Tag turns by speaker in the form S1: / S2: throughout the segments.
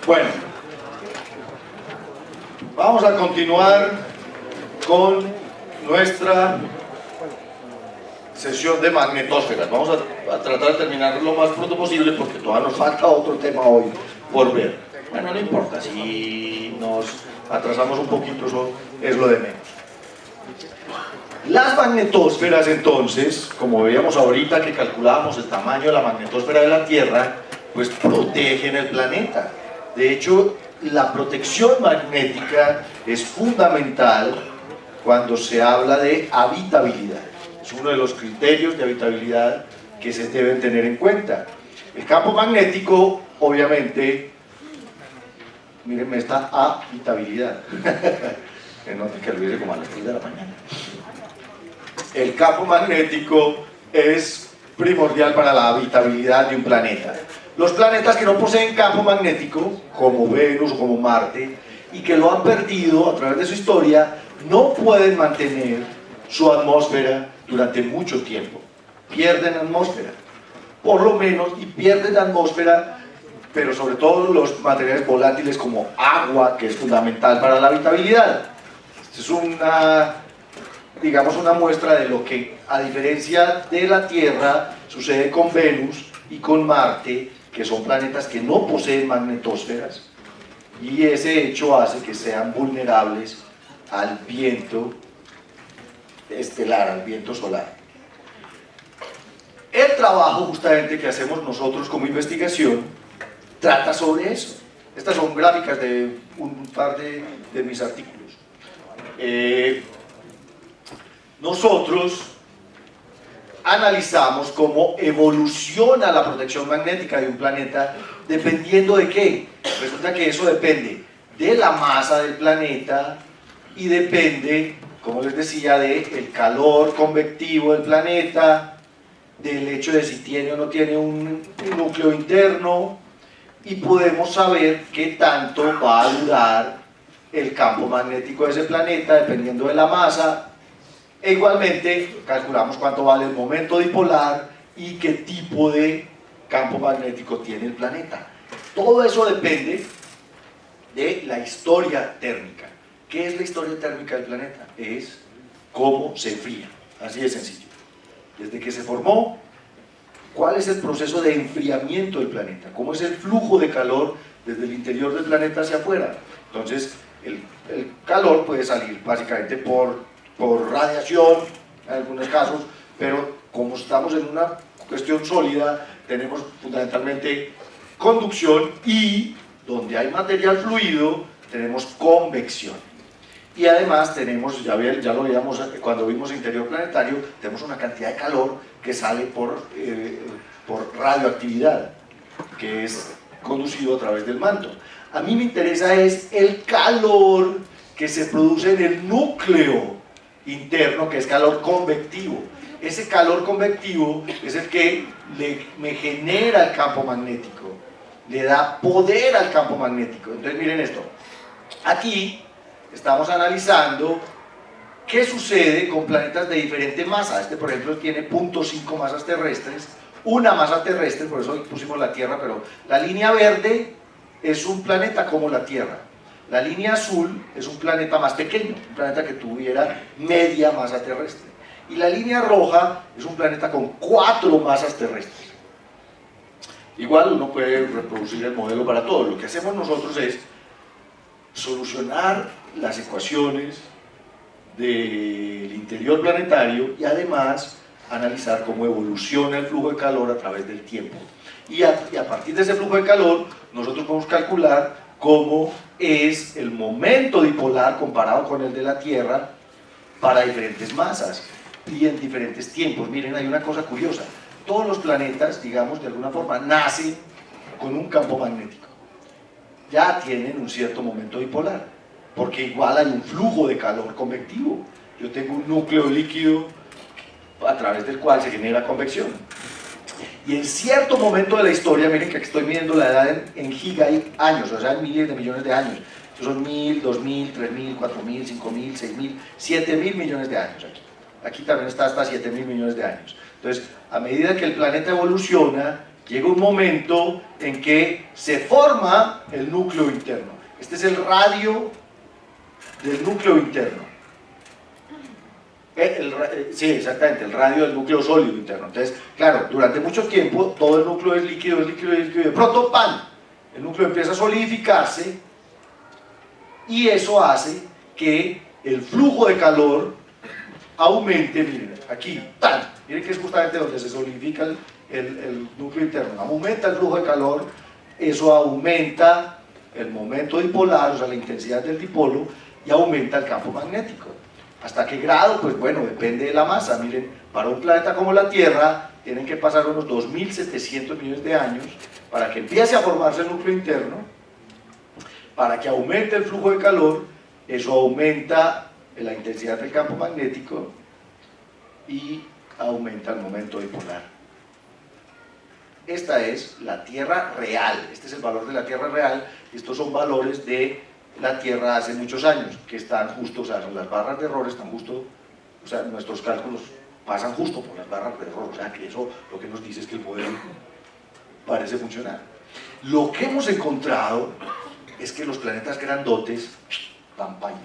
S1: Bueno, vamos a continuar con nuestra sesión de magnetosferas. Vamos a tratar de terminar lo más pronto posible porque todavía nos falta otro tema hoy por ver. Bueno, no importa, si nos atrasamos un poquito, eso es lo de menos. Las magnetosferas, entonces, como veíamos ahorita que calculábamos el tamaño de la magnetosfera de la Tierra, pues protegen el planeta. De hecho, la protección magnética es fundamental cuando se habla de habitabilidad. Es uno de los criterios de habitabilidad que se deben tener en cuenta. El campo magnético, obviamente, mírenme esta habitabilidad. Que noten que lo hice como a las 3 de la mañana. El campo magnético es primordial para la habitabilidad de un planeta. Los planetas que no poseen campo magnético, como Venus o como Marte, y que lo han perdido a través de su historia, no pueden mantener su atmósfera durante mucho tiempo. Pierden atmósfera, por lo menos, y pierden atmósfera, pero sobre todo los materiales volátiles como agua, que es fundamental para la habitabilidad. Esta es una muestra de lo que, a diferencia de la Tierra, sucede con Venus y con Marte, que son planetas que no poseen magnetosferas, y ese hecho hace que sean vulnerables al viento estelar, al viento solar. El trabajo justamente que hacemos nosotros como investigación trata sobre eso. Estas son gráficas de un par de mis artículos. Nosotros analizamos cómo evoluciona la protección magnética de un planeta dependiendo de qué. Resulta que eso depende de la masa del planeta y depende, como les decía, del calor convectivo del planeta, del hecho de si tiene o no tiene un núcleo interno, y podemos saber qué tanto va a durar el campo magnético de ese planeta dependiendo de la masa. E igualmente calculamos cuánto vale el momento dipolar y qué tipo de campo magnético tiene el planeta. Todo eso depende de la historia térmica. ¿Qué es la historia térmica del planeta? Es cómo se enfría, así de sencillo. Desde que se formó, ¿cuál es el proceso de enfriamiento del planeta? ¿Cómo es el flujo de calor desde el interior del planeta hacia afuera? Entonces, el calor puede salir básicamente por radiación, en algunos casos, pero como estamos en una cuestión sólida, tenemos fundamentalmente conducción, y donde hay material fluido, tenemos convección. Y además tenemos, ya lo veíamos cuando vimos interior planetario, tenemos una cantidad de calor que sale por radioactividad, que es conducido a través del manto. A mí me interesa es el calor que se produce en el núcleo interno, que es calor convectivo. Ese calor convectivo es el que me genera el campo magnético, le da poder al campo magnético. Entonces miren esto, aquí estamos analizando qué sucede con planetas de diferente masa. Este por ejemplo tiene 0.5 masas terrestres, una masa terrestre, por eso pusimos la Tierra, pero la línea verde es un planeta como la Tierra. La línea azul es un planeta más pequeño, un planeta que tuviera media masa terrestre. Y la línea roja es un planeta con 4 masas terrestres. Igual uno puede reproducir el modelo para todo. Lo que hacemos nosotros es solucionar las ecuaciones del interior planetario y además analizar cómo evoluciona el flujo de calor a través del tiempo. Y a partir de ese flujo de calor, nosotros podemos calcular cómo es el momento dipolar comparado con el de la Tierra para diferentes masas y en diferentes tiempos. Miren, hay una cosa curiosa. Todos los planetas, digamos, de alguna forma, nacen con un campo magnético. Ya tienen un cierto momento dipolar, porque igual hay un flujo de calor convectivo. Yo tengo un núcleo líquido a través del cual se genera convección. Y en cierto momento de la historia, miren que aquí estoy midiendo la edad en gigaños, o sea, en miles de millones de años. Estos son 1000, 2000, 3000, 4000, 5000, 6000, 7000 millones de años aquí. Aquí también está hasta 7000 millones de años. Entonces, a medida que el planeta evoluciona, llega un momento en que se forma el núcleo interno. Este es el radio del núcleo interno. Sí, exactamente, el radio del núcleo sólido interno. Entonces, claro, durante mucho tiempo todo el núcleo es líquido, es líquido, es líquido, y de pronto, ¡pam!, el núcleo empieza a solidificarse y eso hace que el flujo de calor aumente. Miren, aquí, ¡tan! Miren que es justamente donde se solidifica el núcleo interno. Aumenta el flujo de calor, eso aumenta el momento dipolar, o sea, la intensidad del dipolo, y aumenta el campo magnético. ¿Hasta qué grado? Pues bueno, depende de la masa. Miren, para un planeta como la Tierra tienen que pasar unos 2.700 millones de años para que empiece a formarse el núcleo interno, para que aumente el flujo de calor, eso aumenta la intensidad del campo magnético y aumenta el momento dipolar. Esta es la Tierra real, este es el valor de la Tierra real, estos son valores de la Tierra hace muchos años, que están justo, o sea, las barras de error están justo, o sea, nuestros cálculos pasan justo por las barras de error, o sea, que eso lo que nos dice es que el modelo parece funcionar. Lo que hemos encontrado es que los planetas grandotes dan pailas.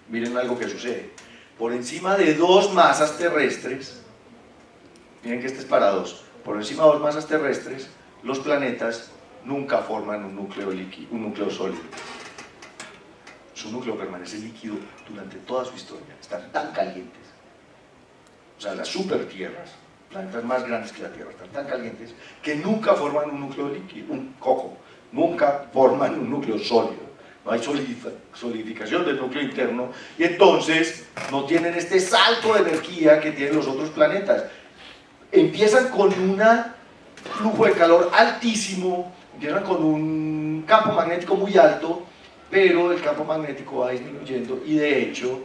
S1: Miren algo que sucede. Por encima de 2 masas terrestres, miren que este es para 2, por encima de 2 masas terrestres, los planetas nunca forman un núcleo líquido, un núcleo sólido. Su núcleo permanece líquido durante toda su historia. Están tan calientes. O sea, las supertierras, planetas más grandes que la Tierra, están tan calientes que nunca forman un núcleo líquido, un coco. Nunca forman un núcleo sólido. No hay solidificación del núcleo interno y entonces no tienen este salto de energía que tienen los otros planetas. Empiezan con un flujo de calor altísimo, empiezan con un campo magnético muy alto, pero el campo magnético va disminuyendo y de hecho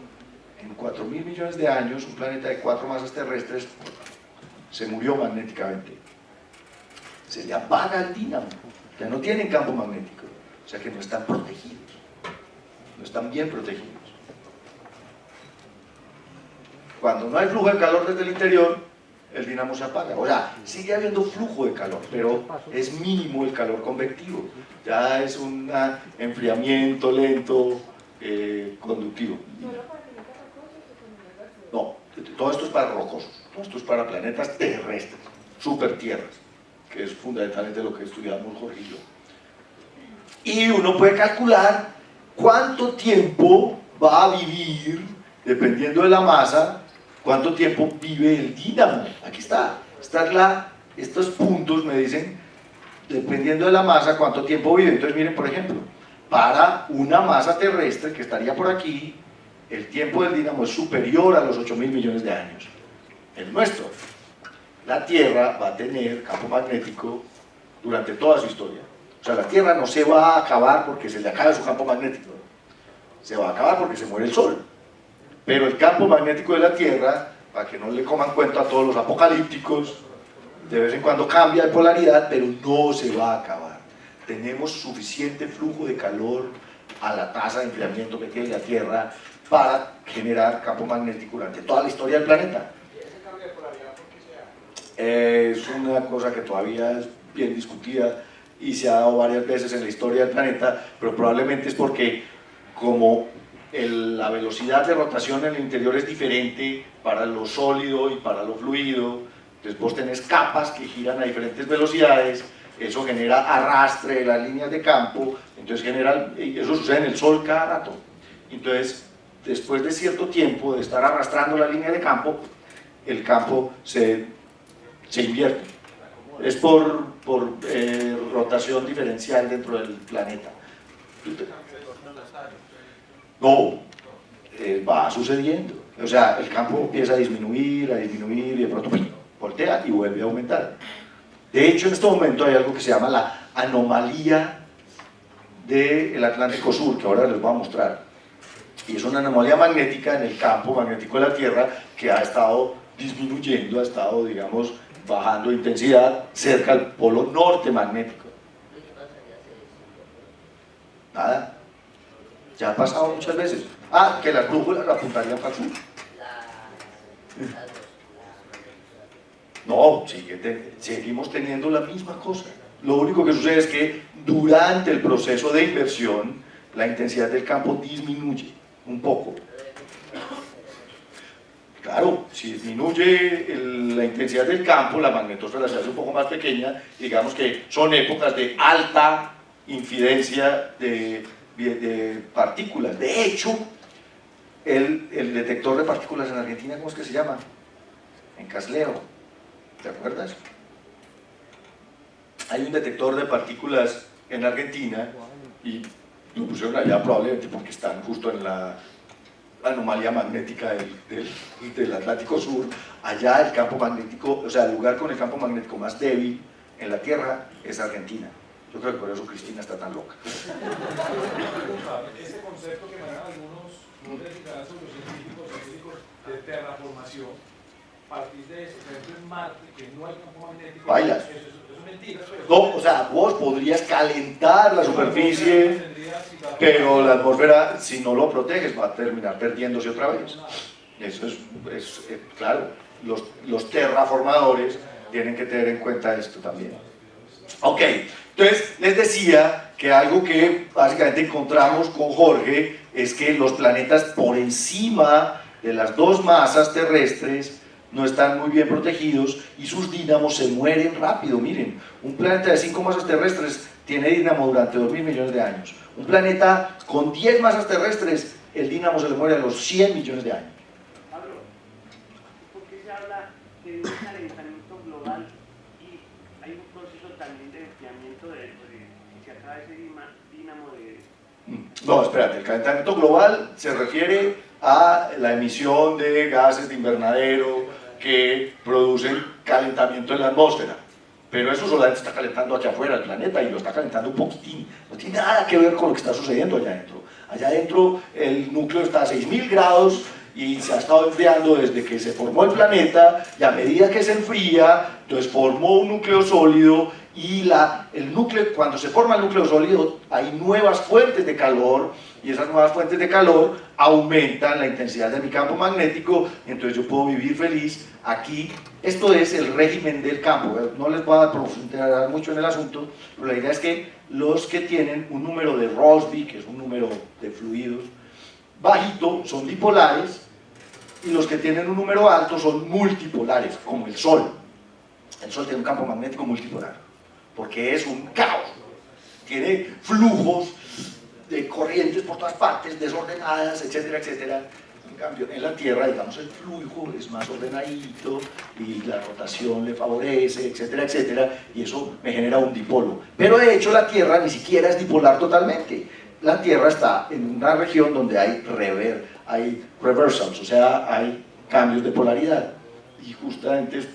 S1: en 4.000 millones de años un planeta de 4 masas terrestres se murió magnéticamente, se le apaga el dínamo, ya no tienen campo magnético, o sea que no están protegidos, no están bien protegidos. Cuando no hay flujo de calor desde el interior, el dínamo se apaga. O sea, sigue habiendo flujo de calor, pero es mínimo el calor convectivo. Ya es un enfriamiento lento, conductivo. No, todo esto es para rocosos, todo esto es para planetas terrestres, supertierras, que es fundamentalmente lo que estudiamos Jorge y yo. Y uno puede calcular cuánto tiempo va a vivir, dependiendo de la masa, cuánto tiempo vive el dínamo. Aquí está, estos puntos me dicen, dependiendo de la masa, cuánto tiempo vive. Entonces miren, por ejemplo, para una masa terrestre que estaría por aquí, el tiempo del dínamo es superior a los 8.000 millones de años. El nuestro. La Tierra va a tener campo magnético durante toda su historia. O sea, la Tierra no se va a acabar porque se le acabe su campo magnético. Se va a acabar porque se muere el Sol. Pero el campo magnético de la Tierra, para que no le coman cuenta a todos los apocalípticos, de vez en cuando cambia de polaridad, pero no se va a acabar. Tenemos suficiente flujo de calor a la tasa de enfriamiento que tiene la Tierra para generar campo magnético durante toda la historia del planeta.
S2: ¿Y ese cambio de polaridad por qué se da?
S1: Es una cosa que todavía es bien discutida y se ha dado varias veces en la historia del planeta, pero probablemente es porque como la velocidad de rotación en el interior es diferente para lo sólido y para lo fluido, entonces vos tenés capas que giran a diferentes velocidades, eso genera arrastre de las líneas de campo, entonces eso sucede en el Sol cada rato. Entonces, después de cierto tiempo de estar arrastrando la línea de campo, el campo se invierte. Es por rotación diferencial dentro del planeta. No, va sucediendo. O sea, el campo empieza a disminuir y de pronto voltea y vuelve a aumentar. De hecho, en este momento hay algo que se llama la anomalía del Atlántico Sur, que ahora les voy a mostrar. Y es una anomalía magnética en el campo magnético de la Tierra que ha estado disminuyendo, ha estado, digamos, bajando de intensidad cerca al polo norte magnético. Nada. Ya ha pasado muchas veces. Que las brújulas apuntarían para el sur. No, seguimos teniendo la misma cosa. Lo único que sucede es que durante el proceso de inversión la intensidad del campo disminuye un poco. Claro, si disminuye la intensidad del campo, la magnetosfera se hace un poco más pequeña, digamos que son épocas de alta incidencia de partículas. De hecho, el detector de partículas en Argentina, ¿cómo es que se llama? En Casleo, ¿te acuerdas? Hay un detector de partículas en Argentina y lo pusieron allá probablemente porque están justo en la anomalía magnética del Atlántico Sur. Allá el campo magnético, o sea, el lugar con el campo magnético más débil en la Tierra es Argentina. Yo creo que por eso Cristina está tan loca.
S2: Ese concepto que manejan algunos científicos de terraformación, a partir de eso, por ejemplo en Marte, que no hay campo magnético,
S1: bailas.
S2: Eso es mentira.
S1: No, o sea, vos podrías calentar la superficie, pero la atmósfera, si no lo proteges, va a terminar perdiéndose otra vez. Eso es claro, los terraformadores tienen que tener en cuenta esto también. Ok, entonces les decía que algo que básicamente encontramos con Jorge es que los planetas por encima de las dos masas terrestres no están muy bien protegidos y sus dínamos se mueren rápido. Miren, un planeta de 5 masas terrestres tiene dínamo durante 2.000 millones de años. Un planeta con 10 masas terrestres, el dínamo se le muere a los 100 millones de años.
S3: Pablo, ¿por qué se habla de un calentamiento global y hay un proceso también de enfriamiento de que se acaba ese dínamo de...
S1: No, espérate, el calentamiento global se refiere a la emisión de gases de invernadero que producen calentamiento en la atmósfera, pero eso solamente está calentando hacia afuera el planeta y lo está calentando un poquitín, no tiene nada que ver con lo que está sucediendo allá adentro. Allá adentro el núcleo está a 6.000 grados y se ha estado enfriando desde que se formó el planeta, y a medida que se enfría, entonces formó un núcleo sólido y el núcleo, cuando se forma el núcleo sólido hay nuevas fuentes de calor y esas nuevas fuentes de calor aumentan la intensidad de mi campo magnético y entonces yo puedo vivir feliz aquí. Esto es el régimen del campo. No les voy a profundizar mucho en el asunto, pero la idea es que los que tienen un número de Rossby, que es un número de fluidos bajito, son dipolares, y los que tienen un número alto son multipolares, como el Sol. El Sol tiene un campo magnético multipolar, porque es un caos. Tiene flujos de corrientes por todas partes, desordenadas, etcétera, etcétera. En cambio, en la Tierra, digamos, el flujo es más ordenadito y la rotación le favorece, etcétera, etcétera, y eso me genera un dipolo. Pero de hecho la Tierra ni siquiera es dipolar totalmente. La Tierra está en una región donde hay reversals, o sea, hay cambios de polaridad, y justamente es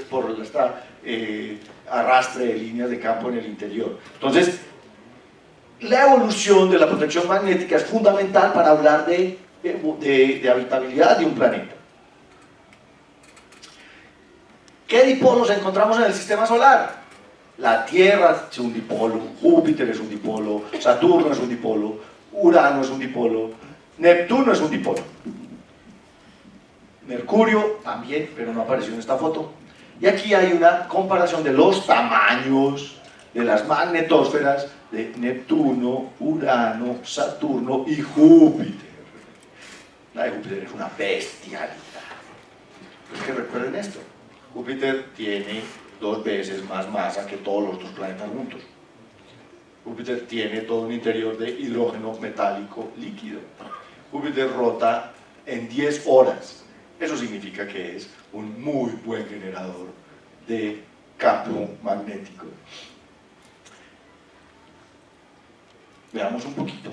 S1: por este arrastre de líneas de campo en el interior. Entonces, la evolución de la protección magnética es fundamental para hablar de habitabilidad de un planeta. ¿Qué dipolos encontramos en el sistema solar? La Tierra es un dipolo, Júpiter es un dipolo, Saturno es un dipolo, Urano es un dipolo, Neptuno es un dipolo. Mercurio también, pero no apareció en esta foto. Y aquí hay una comparación de los tamaños de las magnetosferas de Neptuno, Urano, Saturno y Júpiter. La de Júpiter es una bestialidad. Es que recuerden esto, Júpiter tiene 2 veces más masa que todos los otros planetas juntos. Júpiter tiene todo un interior de hidrógeno metálico líquido. Júpiter rota en 10 horas. Eso significa que es un muy buen generador de campo magnético. Veamos un poquito.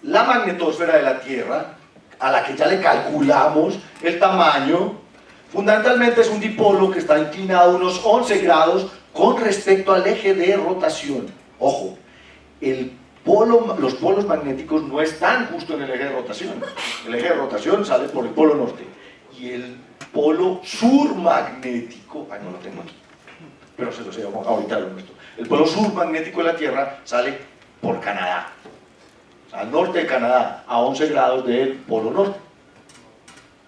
S1: La magnetosfera de la Tierra, a la que ya le calculamos el tamaño, fundamentalmente es un dipolo que está inclinado unos 11 grados con respecto al eje de rotación. Ojo, los polos magnéticos no están justo en el eje de rotación. El eje de rotación sale por el polo norte. Y el polo sur magnético, no lo tengo aquí, pero se lo sé, ahorita lo muestro. El polo sur magnético de la Tierra sale por Canadá, al norte de Canadá, a 11 grados del polo norte.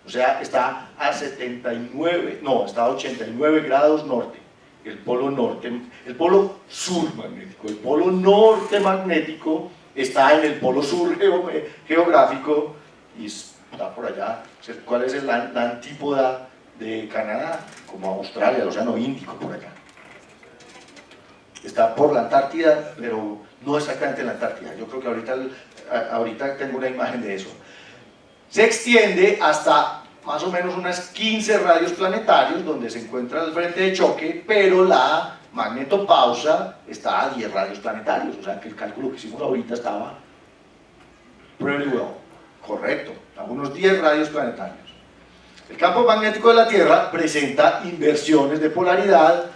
S1: O sea, está a 79, no, está a 89 grados norte, el polo norte, el polo sur magnético. El polo norte magnético está en el polo sur geográfico y está por allá. ¿Cuál es la antípoda de Canadá? Como Australia, el Océano Índico, por allá. Está por la Antártida, pero no exactamente en la Antártida. Yo creo que ahorita tengo una imagen de eso. Se extiende hasta más o menos unas 15 radios planetarios donde se encuentra el frente de choque, pero la magnetopausa está a 10 radios planetarios, o sea que el cálculo que hicimos ahorita estaba pretty well, correcto, a unos 10 radios planetarios. El campo magnético de la Tierra presenta inversiones de polaridad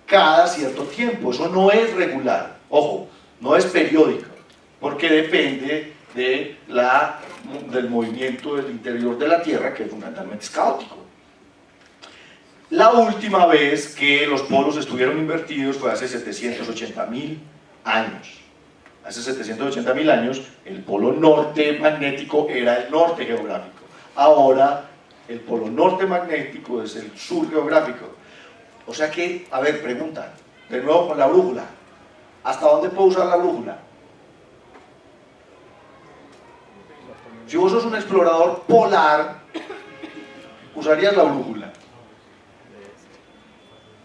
S1: cada cierto tiempo, eso no es regular, ojo, no es periódico, porque depende del movimiento del interior de la Tierra, que fundamentalmente es caótico. La última vez que los polos estuvieron invertidos fue hace 780.000 años. Hace 780.000 años el polo norte magnético era el norte geográfico. Ahora el polo norte magnético es el sur geográfico. O sea que, a ver, pregunta, de nuevo con la brújula. ¿Hasta dónde puedo usar la brújula? Si vos sos un explorador polar, usarías la brújula.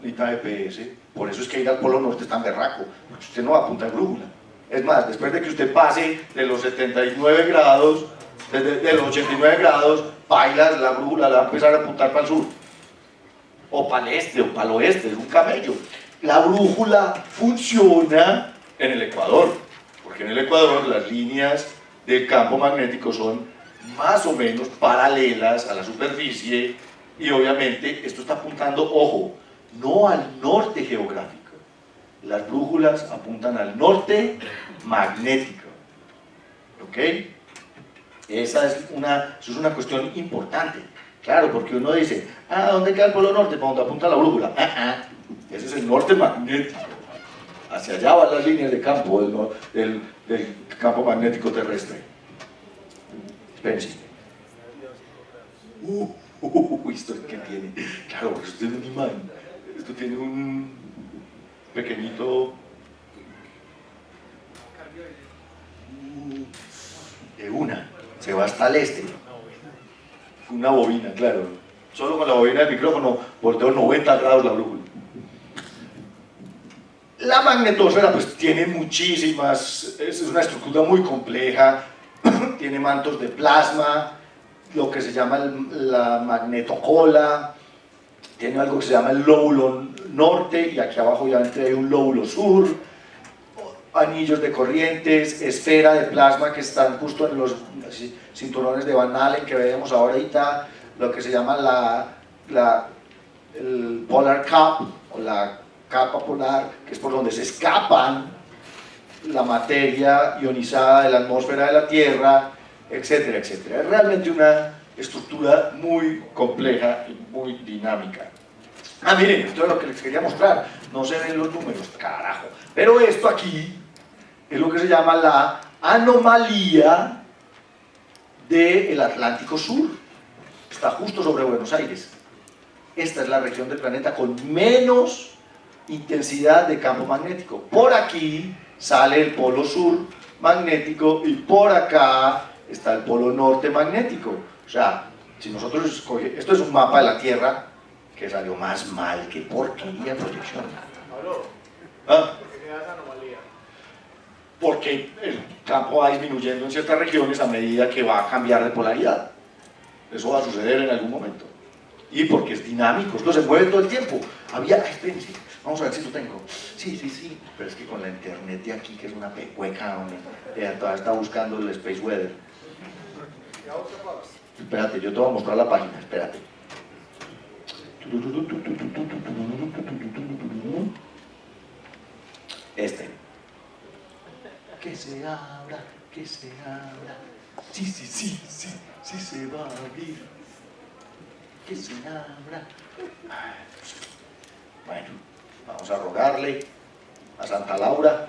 S1: Necesita GPS, por eso es que ir al polo norte es tan berraco, porque usted no va a apuntar brújula. Es más, después de que usted pase de los 79 grados, de los 89 grados, bailas la brújula, la va a empezar a apuntar para el sur. O para el este, o para el oeste, es un camello. La brújula funciona en el Ecuador, porque en el Ecuador las líneas del campo magnético son más o menos paralelas a la superficie y obviamente esto está apuntando, ojo, no al norte geográfico. Las brújulas apuntan al norte magnético. ¿Ok? Esa es una cuestión importante. Claro, porque uno dice, ¿dónde queda el polo norte? ¿Para dónde apunta la brújula? Ese es el norte magnético. Hacia allá van las líneas de campo del campo magnético terrestre. Espérense. ¿Esto qué tiene? Claro, porque esto tiene un imán. Esto tiene un pequeñito... de una. Se va hasta el este. Una bobina, claro. Solo con la bobina del micrófono volteo 90 grados la brújula. La magnetosfera pues tiene muchísimas, es una estructura muy compleja, tiene mantos de plasma, lo que se llama la magnetocola, tiene algo que se llama el lóbulo norte y aquí abajo obviamente hay un lóbulo sur, anillos de corrientes, esfera de plasma que están justo en los cinturones de Van Allen que vemos ahorita, lo que se llama el polar cap o la capa polar, que es por donde se escapan la materia ionizada de la atmósfera de la Tierra, etcétera, etcétera. Es realmente una estructura muy compleja y muy dinámica. Miren, esto es lo que les quería mostrar, no se ven los números, carajo, pero esto aquí es lo que se llama la anomalía del Atlántico Sur, está justo sobre Buenos Aires. Esta es la región del planeta con menos intensidad de campo magnético. Por aquí sale el polo sur magnético y por acá está el polo norte magnético. O sea, si nosotros escogemos, esto es un mapa de la Tierra que salió más mal que porquería proyección.
S2: ¿Por qué se da esa anomalía?
S1: Porque el campo va disminuyendo en ciertas regiones a medida que va a cambiar de polaridad. Eso va a suceder en algún momento. Y porque es dinámico, esto se mueve todo el tiempo. Espérense, vamos a ver si lo tengo. Sí, pero es que con la internet de aquí, que es una pecueca, todavía está buscando el Space Weather. Espérate, yo te voy a mostrar la página, espérate. Que se abra, que se abra. Sí, se va a abrir. Que se abra. Bueno, vamos a rogarle a Santa Laura.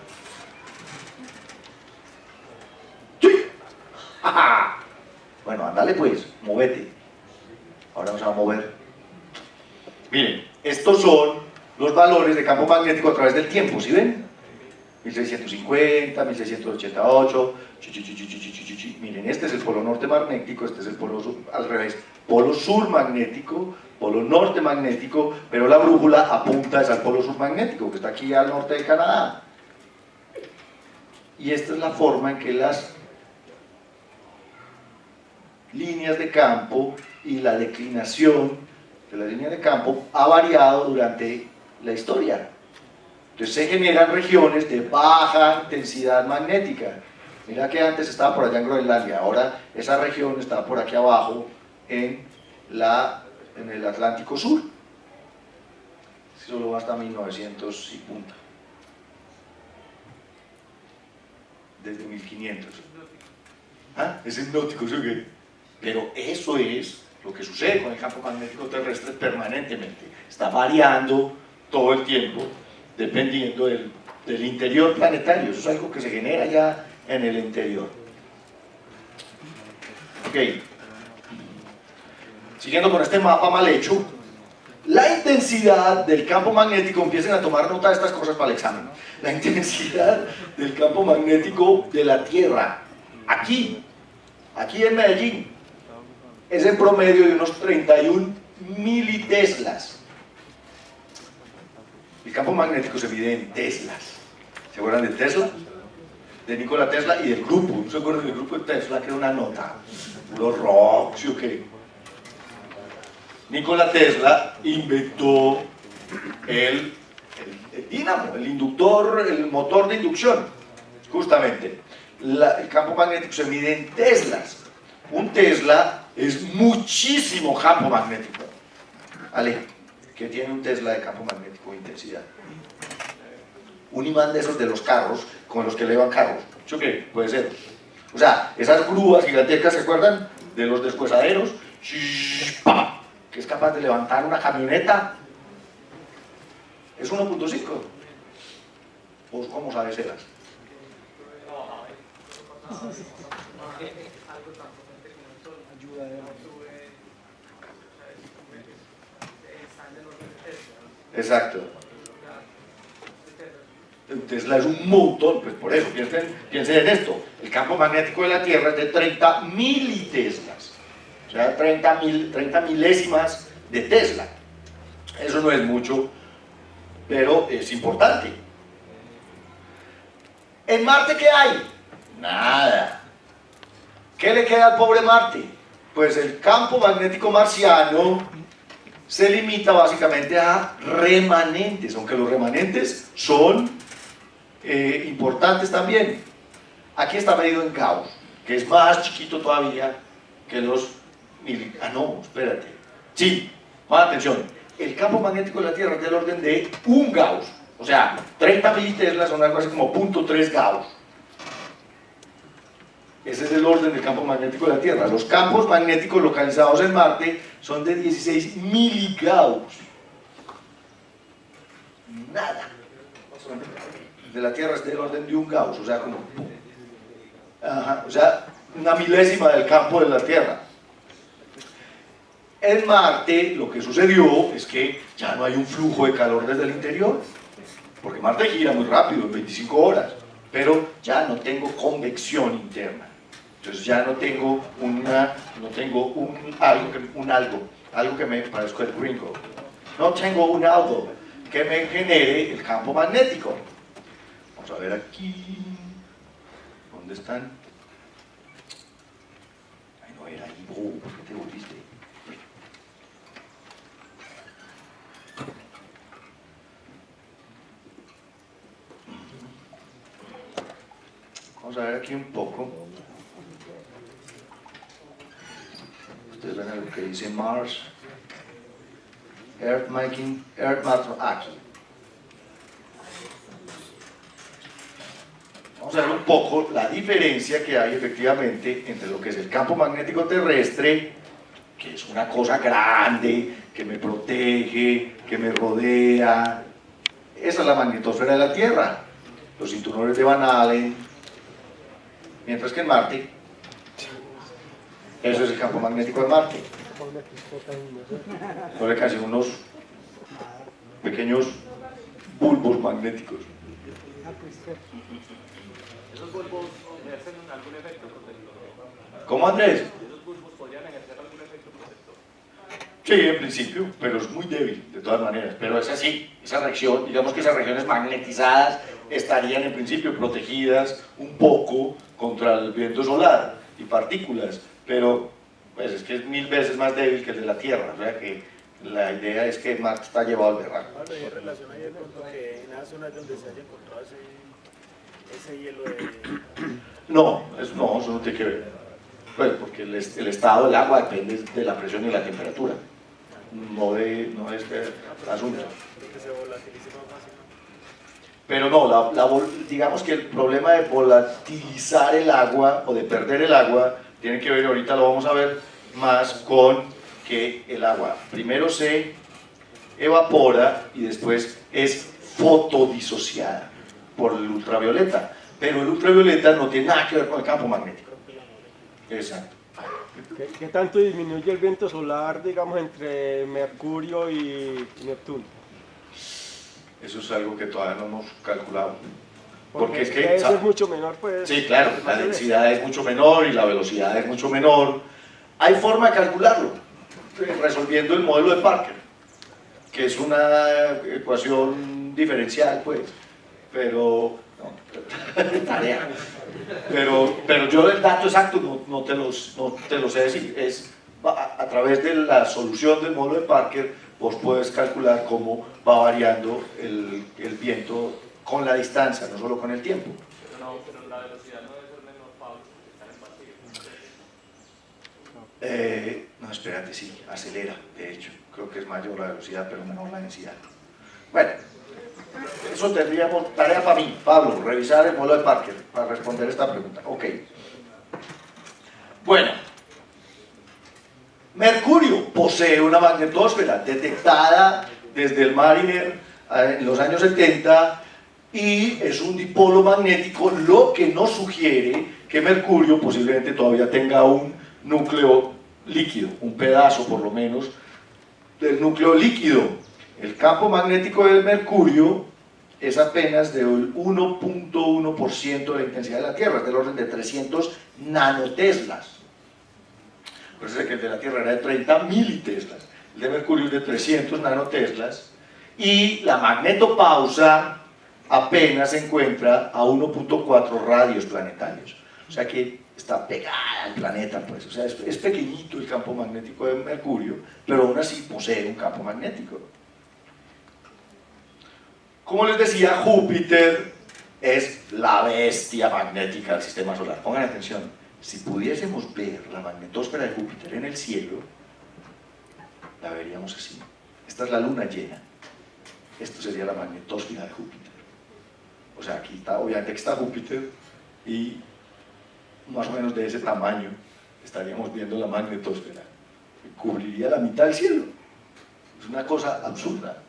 S1: ¡Sí! ¡Ajá! Bueno, andale pues, movete. ahora no se va a mover. Miren, estos son los valores de campo magnético a través del tiempo, ¿sí ven? 1650, 1688, miren, este es el polo norte magnético, este es el polo sur, al revés, polo sur magnético, polo norte magnético, pero la brújula apunta es al polo sur magnético, que está aquí al norte de Canadá. Y esta es la forma en que las líneas de campo y la declinación de la línea de campo ha variado durante la historia. Entonces se generan regiones de baja intensidad magnética. Mira que antes estaba por allá en Groenlandia, ahora esa región está por aquí abajo en el Atlántico Sur. Solo va hasta 1900 y punta. Desde 1500. ¿Ah? Es hipnótico, ¿sí o qué? Pero eso es lo que sucede con el campo magnético terrestre permanentemente. Está variando todo el tiempo dependiendo del interior planetario. Eso es algo que se genera ya en el interior. Ok. Siguiendo con este mapa mal hecho, la intensidad del campo magnético, empiecen a tomar nota de estas cosas para el examen. La intensidad del campo magnético de la Tierra, aquí en Medellín, es en promedio de unos 31 militeslas. El campo magnético se mide en teslas. ¿Se acuerdan de Tesla? De Nikola Tesla y del grupo. ¿No se acuerdan del grupo de Tesla que era una nota? Puro rock, ¿sí o qué? Nikola Tesla inventó el dínamo, el inductor, el motor de inducción. Justamente, el campo magnético se mide en teslas. Un tesla es muchísimo campo magnético. ¿Vale? ¿Qué tiene un tesla de campo magnético de intensidad? Un imán de esos de los carros, con los que elevan carros. ¿Sí o qué? Puede ser. O sea, esas grúas gigantescas, ¿se acuerdan? De los deshuesaderos, que es capaz de levantar una camioneta. Es 1.5. ¿Vos cómo sabes esas? Exacto. Tesla es un montón, pues por eso, piensen en esto. El campo magnético de la Tierra es de 30 militeslas. O sea, 30 milésimas de Tesla. Eso no es mucho, pero es importante. ¿En Marte qué hay? Nada. ¿Qué le queda al pobre Marte? Pues el campo magnético marciano se limita básicamente a remanentes, aunque los remanentes son importantes también. Aquí está medido en Gauss, que es más chiquito todavía que los no, espérate. Sí, pongan atención. El campo magnético de la Tierra es del orden de 1 Gauss, o sea, 30 militeslas son algo así como 0.3 Gauss. Ese es el orden del campo magnético de la Tierra. Los campos magnéticos localizados en Marte son de 16 miligauss. Nada. De la Tierra es del orden de 1 Gauss, o sea, como... o sea, una milésima del campo de la Tierra. En Marte lo que sucedió es que ya no hay un flujo de calor desde el interior, porque Marte gira muy rápido, en 25 horas, pero ya no tengo convección interna. Entonces ya no tengo algo que me parezca el gringo. No tengo un algo que me genere el campo magnético. Vamos a ver aquí. ¿Dónde están? Ay, no era ahí. ¿Por qué te volviste? Vamos a ver aquí un poco. Ustedes ven lo que dice Mars, Earth making aquí. Vamos a ver un poco la diferencia que hay efectivamente entre lo que es el campo magnético terrestre, que es una cosa grande, que me protege, que me rodea. Esa es la magnetosfera de la Tierra, los cinturones de Van Allen. Mientras que en Marte, eso es el campo magnético de Marte. Son casi unos pequeños bulbos magnéticos.
S2: ¿Esos bulbos ejercen algún efecto protector?
S1: ¿Cómo, Andrés?
S2: ¿Esos bulbos podrían ejercer algún efecto protector?
S1: Sí, en principio, pero es muy débil, de todas maneras. Pero es así, esa reacción, digamos que esas regiones magnetizadas estarían en principio protegidas un poco contra el viento solar y partículas, pero pues es que es 1000 veces más débil que el de la Tierra, o sea que la idea es que Marte está llevado al berraco.
S4: ¿Hay relación ahí con que en esa zona donde se haya encontrado ese hielo de...?
S1: No, eso no tiene que ver. Pues porque el estado del agua depende de la presión y la temperatura, no de este asunto.
S4: Que se volatilice más fácil.
S1: Pero no, digamos que el problema de volatilizar el agua o de perder el agua tiene que ver, ahorita lo vamos a ver más, con que el agua primero se evapora y después es fotodisociada por el ultravioleta. Pero el ultravioleta no tiene nada que ver con el campo magnético. Exacto.
S5: ¿Qué tanto disminuye el viento solar, digamos, entre Mercurio y Neptuno?
S1: Eso es algo que todavía no hemos calculado.
S5: Porque
S1: es que
S5: eso es mucho menor, pues.
S1: sí, claro, la densidad es mucho menor y la velocidad es mucho menor. Hay forma de calcularlo, resolviendo el modelo de Parker, que es una ecuación diferencial, pues, pero tarea. Pero yo el dato exacto no te lo sé decir. Es a través de la solución del módulo de Parker, vos puedes calcular cómo va variando el viento con la distancia, no solo con el tiempo.
S2: Pero la velocidad no debe ser menor, Pablo, porque están en vacío.
S1: No, espérate, sí, acelera, de hecho. Creo que es mayor la velocidad, pero menor la densidad. Bueno, eso tendríamos tarea para mí, Pablo, revisar el módulo de Parker para responder esta pregunta. Ok. Bueno, Mercurio posee una magnetosfera detectada desde el Mariner en los años 70 y es un dipolo magnético, lo que nos sugiere que Mercurio posiblemente todavía tenga un núcleo líquido, un pedazo por lo menos del núcleo líquido. El campo magnético del Mercurio es apenas del 1.1% de la intensidad de la Tierra, es del orden de 300 nanoteslas. Parece que el de la Tierra era de 30 militeslas, el de Mercurio es de 300 nanoteslas, y la magnetopausa apenas se encuentra a 1.4 radios planetarios, o sea que está pegada al planeta, pues, o sea, es pequeñito el campo magnético de Mercurio, pero aún así posee un campo magnético. Como les decía, Júpiter es la bestia magnética del sistema solar. Pongan atención, si pudiésemos ver la magnetosfera de Júpiter en el cielo, la veríamos así. Esta es la luna llena. Esto sería la magnetosfera de Júpiter. O sea, aquí está, obviamente aquí está Júpiter y más o menos de ese tamaño estaríamos viendo la magnetosfera. Cubriría la mitad del cielo. Es una cosa absurda.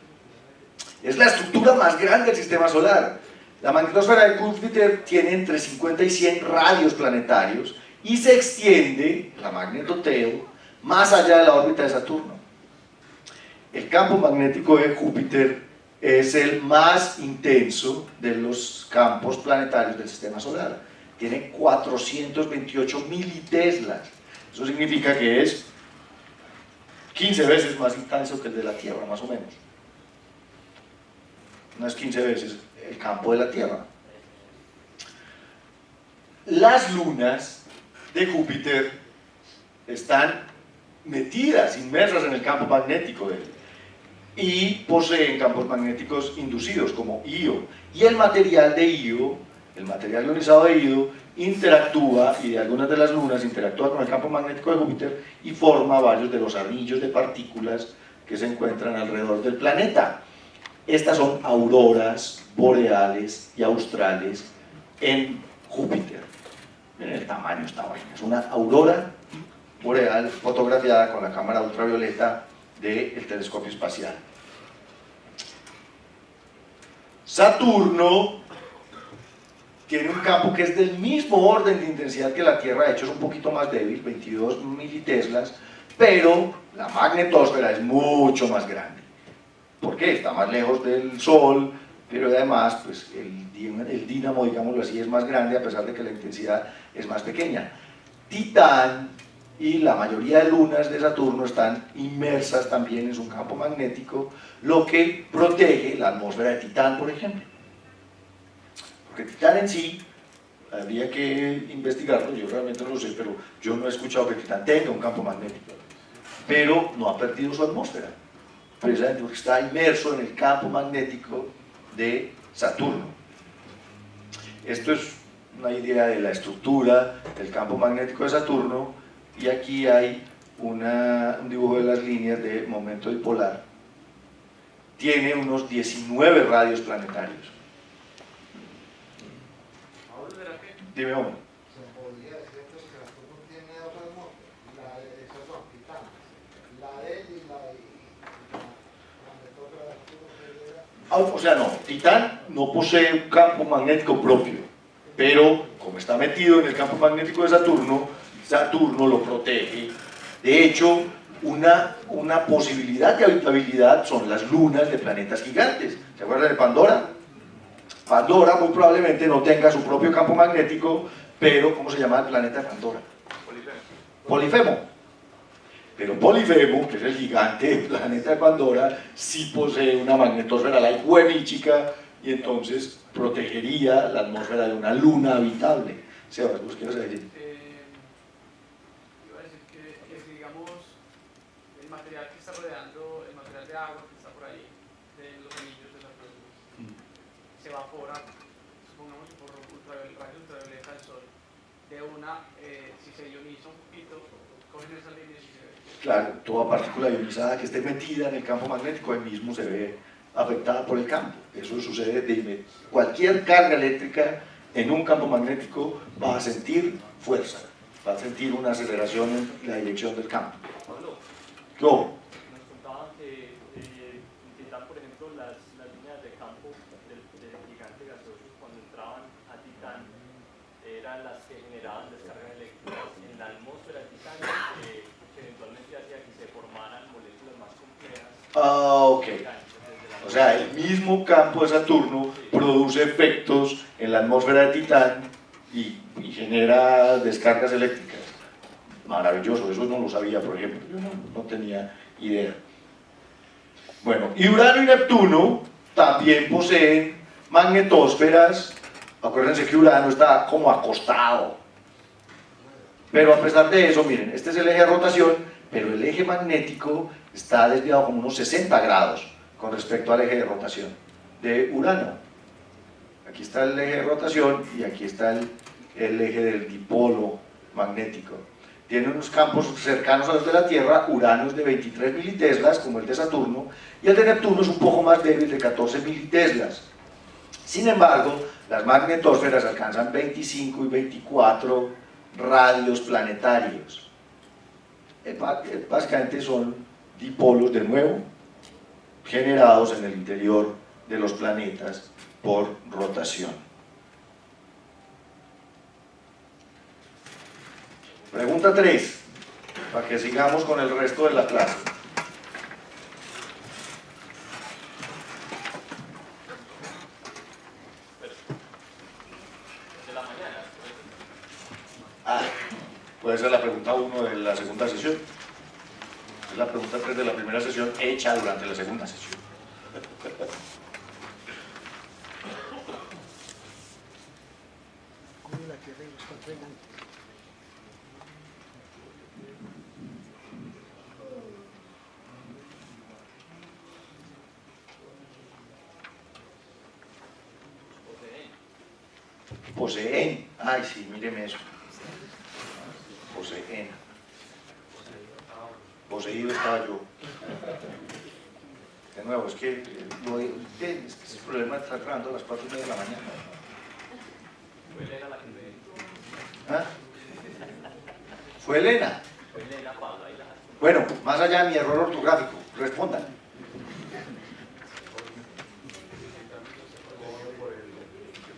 S1: Es la estructura más grande del sistema solar. La magnetosfera de Júpiter tiene entre 50 y 100 radios planetarios y se extiende, la magnetoteo, más allá de la órbita de Saturno. El campo magnético de Júpiter es el más intenso de los campos planetarios del sistema solar. Tiene 428 militeslas. Eso significa que es 15 veces más intenso que el de la Tierra, más o menos. Unas 15 veces el campo de la Tierra. Las lunas de Júpiter están metidas, inmersas en el campo magnético de él y poseen campos magnéticos inducidos como Io, y el material de Io, el material ionizado de Io, interactúa, y de algunas de las lunas interactúa con el campo magnético de Júpiter y forma varios de los anillos de partículas que se encuentran alrededor del planeta. Estas son auroras boreales y australes en Júpiter. Miren el tamaño de esta vaina. Es una aurora boreal fotografiada con la cámara ultravioleta del telescopio espacial. Saturno tiene un campo que es del mismo orden de intensidad que la Tierra, de hecho es un poquito más débil, 22 militeslas, pero la magnetosfera es mucho más grande. ¿Por qué? Está más lejos del Sol, pero además pues, el dínamo, digámoslo así, es más grande a pesar de que la intensidad es más pequeña. Titán y la mayoría de lunas de Saturno están inmersas también en su campo magnético, lo que protege la atmósfera de Titán, por ejemplo. Porque Titán en sí, habría que investigarlo, yo realmente no lo sé, pero yo no he escuchado que Titán tenga un campo magnético, pero no ha perdido su atmósfera, precisamente porque está inmerso en el campo magnético de Saturno. Esto es una idea de la estructura del campo magnético de Saturno, y aquí hay un dibujo de las líneas de momento dipolar. Tiene unos 19 radios planetarios. Dime, hombre.
S6: Se podría decir entonces que Saturno tiene dos atmósferas, Titán, la de él y la magnetosfera de Saturno.
S1: O sea, no, Titán no posee un campo magnético propio, pero como está metido en el campo magnético de Saturno, Saturno lo protege. De hecho, una posibilidad de habitabilidad son las lunas de planetas gigantes. ¿Se acuerdan de Pandora? Pandora muy probablemente no tenga su propio campo magnético, pero ¿cómo se llama el planeta de Pandora? Polifemo. Pero Polifemo, que es el gigante planeta de Pandora, sí posee una magnetosfera like huemíchica, y entonces protegería la atmósfera de una luna habitable. Sebas, ¿vos qué vas a decir?
S7: Iba a decir que si digamos el material que está rodeando, el material de agua que está por ahí, de los anillos de Saturno, se evapora, supongamos por rayos ultravioleta del sol, de una, si se ioniza un poquito, cogen esas líneas y se ve.
S1: Claro, toda partícula ionizada que esté metida en el campo magnético ahí mismo se ve afectada por el campo. Eso sucede de cualquier carga eléctrica en un campo magnético va a sentir fuerza, va a sentir una aceleración en la dirección del campo.
S8: Pablo,
S1: ¿Qué hubo?
S8: nos contaban que Titán, por ejemplo, las líneas de campo del gigante gaseoso, cuando entraban a Titán, eran las que generaban descargas eléctricas en la atmósfera de Titán, que eventualmente hacía que se formaran moléculas más complejas.
S1: Ok. O sea, el mismo campo de Saturno produce efectos en la atmósfera de Titán y genera descargas eléctricas. Maravilloso, eso no lo sabía, por ejemplo, yo no tenía idea. Bueno, y Urano y Neptuno también poseen magnetosferas. Acuérdense que Urano está como acostado. Pero a pesar de eso, miren, este es el eje de rotación, pero el eje magnético está desviado como unos 60 grados con respecto al eje de rotación de Urano. Aquí está el eje de rotación y aquí está el eje del dipolo magnético. Tiene unos campos cercanos a los de la Tierra. Urano es de 23 militeslas, como el de Saturno, y el de Neptuno es un poco más débil, de 14 militeslas. Sin embargo, las magnetosferas alcanzan 25 y 24 radios planetarios. Básicamente son dipolos, de nuevo, generados en el interior de los planetas por rotación. Pregunta 3, para que sigamos con el resto de la clase.
S8: De la mañana.
S1: Puede ser la pregunta 1 de la segunda sesión. Es la pregunta 3 de la primera sesión hecha durante la segunda sesión. Poseen. Ay, sí, míreme eso. Poseen. Poseído estaba yo. De nuevo, es que ese problema está grabando a las 4:30 de la mañana.
S8: Fue Elena la que me...
S1: ¿Ah? ¿Fue Elena?
S8: Fue Elena para bailar.
S1: Bueno, más allá de mi error ortográfico, respondan.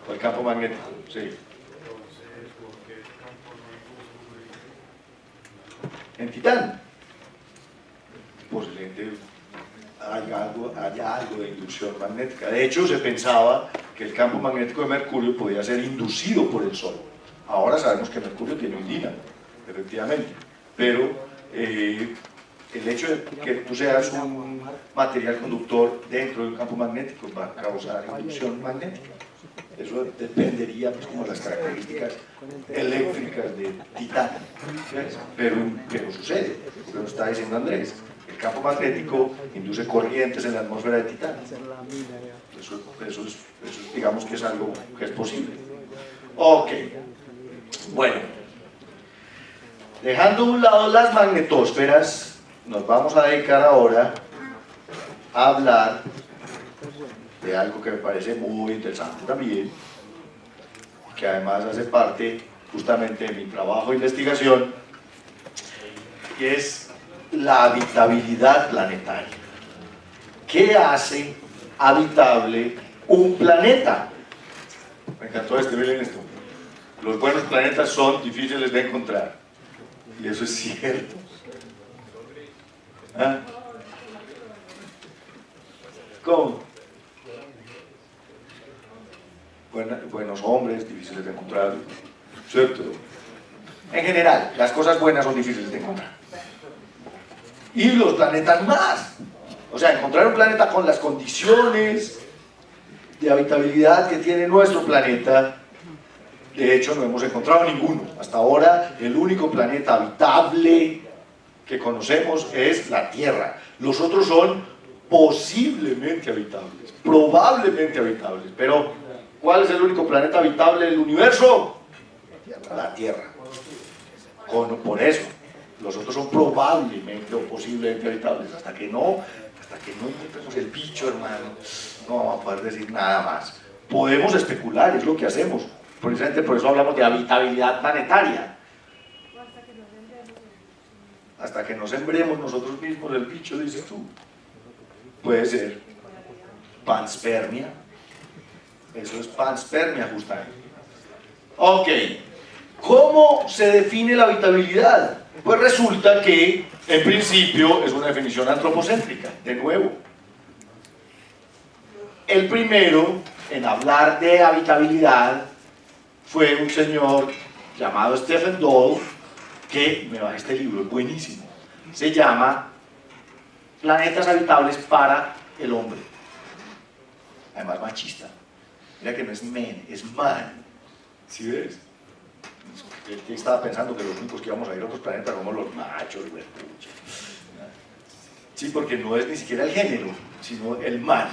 S1: Por el campo magnético, sí. En Titán. posiblemente haya algo de inducción magnética. De hecho, se pensaba que el campo magnético de Mercurio podía ser inducido por el Sol. Ahora sabemos que Mercurio tiene un dínamo, efectivamente, pero el hecho de que tú seas un material conductor dentro de un campo magnético va a causar inducción magnética. Eso dependería, pues, como las características eléctricas de Titán. Pero sucede, lo está diciendo Andrés. El campo magnético induce corrientes en la atmósfera de Titán. Eso es, digamos que es algo que es posible. Ok. Bueno. Dejando a un lado las magnetosferas, nos vamos a dedicar ahora a hablar de algo que me parece muy interesante también, que además hace parte justamente de mi trabajo de investigación, y es la habitabilidad planetaria. ¿Qué hace habitable un planeta? Me encantó miren esto. Los buenos planetas son difíciles de encontrar, y eso es cierto. ¿Ah? ¿Cómo? Buenos hombres, difíciles de encontrar, ¿cierto? En general, las cosas buenas son difíciles de encontrar. Y los planetas más. O sea, encontrar un planeta con las condiciones de habitabilidad que tiene nuestro planeta, de hecho no hemos encontrado ninguno. Hasta ahora, el único planeta habitable que conocemos es la Tierra. Los otros son posiblemente habitables, probablemente habitables, pero ¿cuál es el único planeta habitable del universo? La Tierra. Por eso, los otros son probablemente o posiblemente habitables. Hasta que no encontremos el bicho, hermano, no vamos a poder decir nada más. Podemos especular, es lo que hacemos. Precisamente por eso hablamos de habitabilidad planetaria. Hasta que nos sembremos nosotros mismos el bicho, dices tú. Puede ser panspermia. Eso es panspermia justamente. Ok, ¿cómo se define la habitabilidad? Pues resulta que, en principio, es una definición antropocéntrica, de nuevo. El primero en hablar de habitabilidad fue un señor llamado Stephen Dole, que me bajé este libro, es buenísimo. Se llama Planetas habitables para el hombre. Además machista. Mira que no es men, es man. ¿Sí ves? Yo estaba pensando que los únicos que íbamos a ir a otros planetas somos los machos, güey. Sí, porque no es ni siquiera el género, sino el man.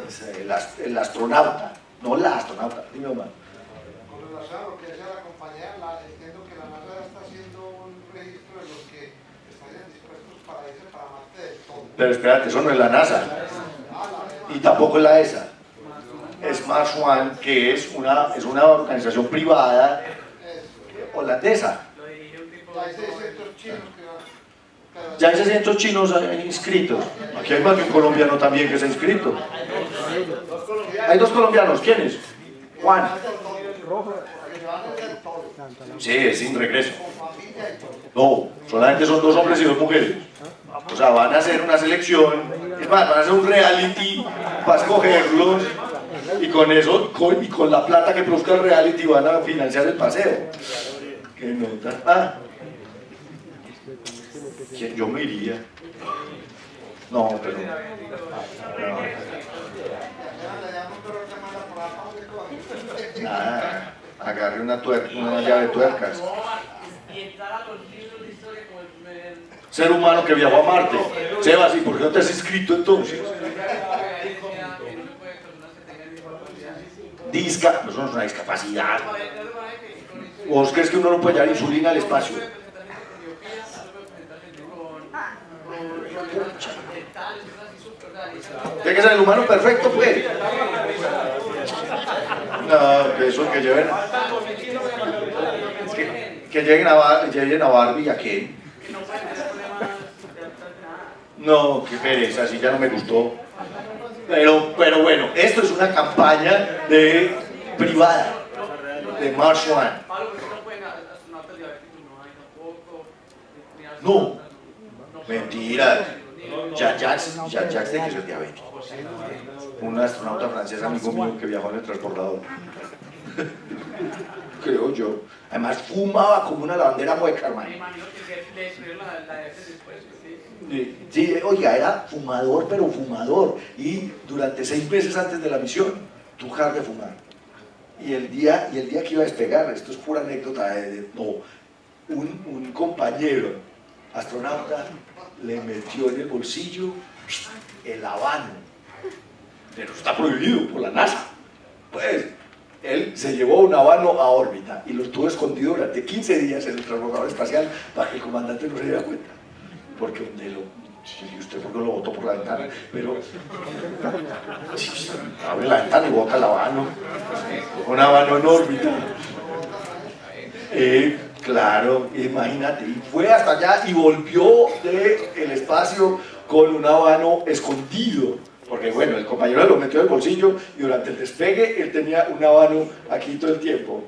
S1: Es el astronauta, no la astronauta, dime man.
S6: Con relación a lo que decía la compañera, entiendo que la NASA está haciendo un registro de los que estarían dispuestos para irse para Marte del todo.
S1: Pero espérate, eso no es la NASA. Y tampoco es la ESA. Es Mars One, que es una organización privada holandesa. Ya hay 600 chinos inscritos. Aquí hay más de un colombiano también que se ha inscrito. Hay 2 colombianos. ¿Quiénes? Juan. Sí, es sin regreso. No, solamente son 2 hombres y 2 mujeres. O sea, van a hacer una selección. Es más, van a hacer un reality para escogerlos. Y con eso, con la plata que produzca el reality, van a financiar el paseo. ¿Qué nota? Ah. Yo me iría. No, pero... No. Nada, agarre una llave de tuercas. Ser humano que viajó a Marte. Sebas, ¿y por qué no te has inscrito entonces? Eso no es una discapacidad. ¿Vos crees que uno no puede llevar insulina al espacio? Tiene que ser el humano perfecto, pues. No, eso que lleven. Que lleguen a Barbie y a Ken. No, qué pereza, así ya no me gustó. Pero bueno, esto es una campaña privada de Mars One. No. Mentira. Jean-Jacques tiene que ser diabético. Un astronauta francés amigo mío que viajó en el transbordador. Creo yo. Además fumaba como una lavandera mueca, hermano.
S7: Me imagino que le escribieron la F después. Sí.
S1: Sí, oiga, era fumador, pero fumador. Y durante 6 meses antes de la misión, dejar de fumar. Y el día que iba a despegar, esto es pura anécdota, un compañero astronauta le metió en el bolsillo el habano, pero está prohibido por la NASA. Pues él se llevó un habano a órbita y lo estuvo escondido durante 15 días en el transbordador espacial para que el comandante no se diera cuenta, porque donde y usted porque lo botó por la ventana, pero abre la ventana y bota el habano, un habano en órbita. Claro, imagínate, y fue hasta allá y volvió del espacio con un habano escondido, porque bueno, el compañero lo metió en el bolsillo y durante el despegue él tenía un habano aquí todo el tiempo.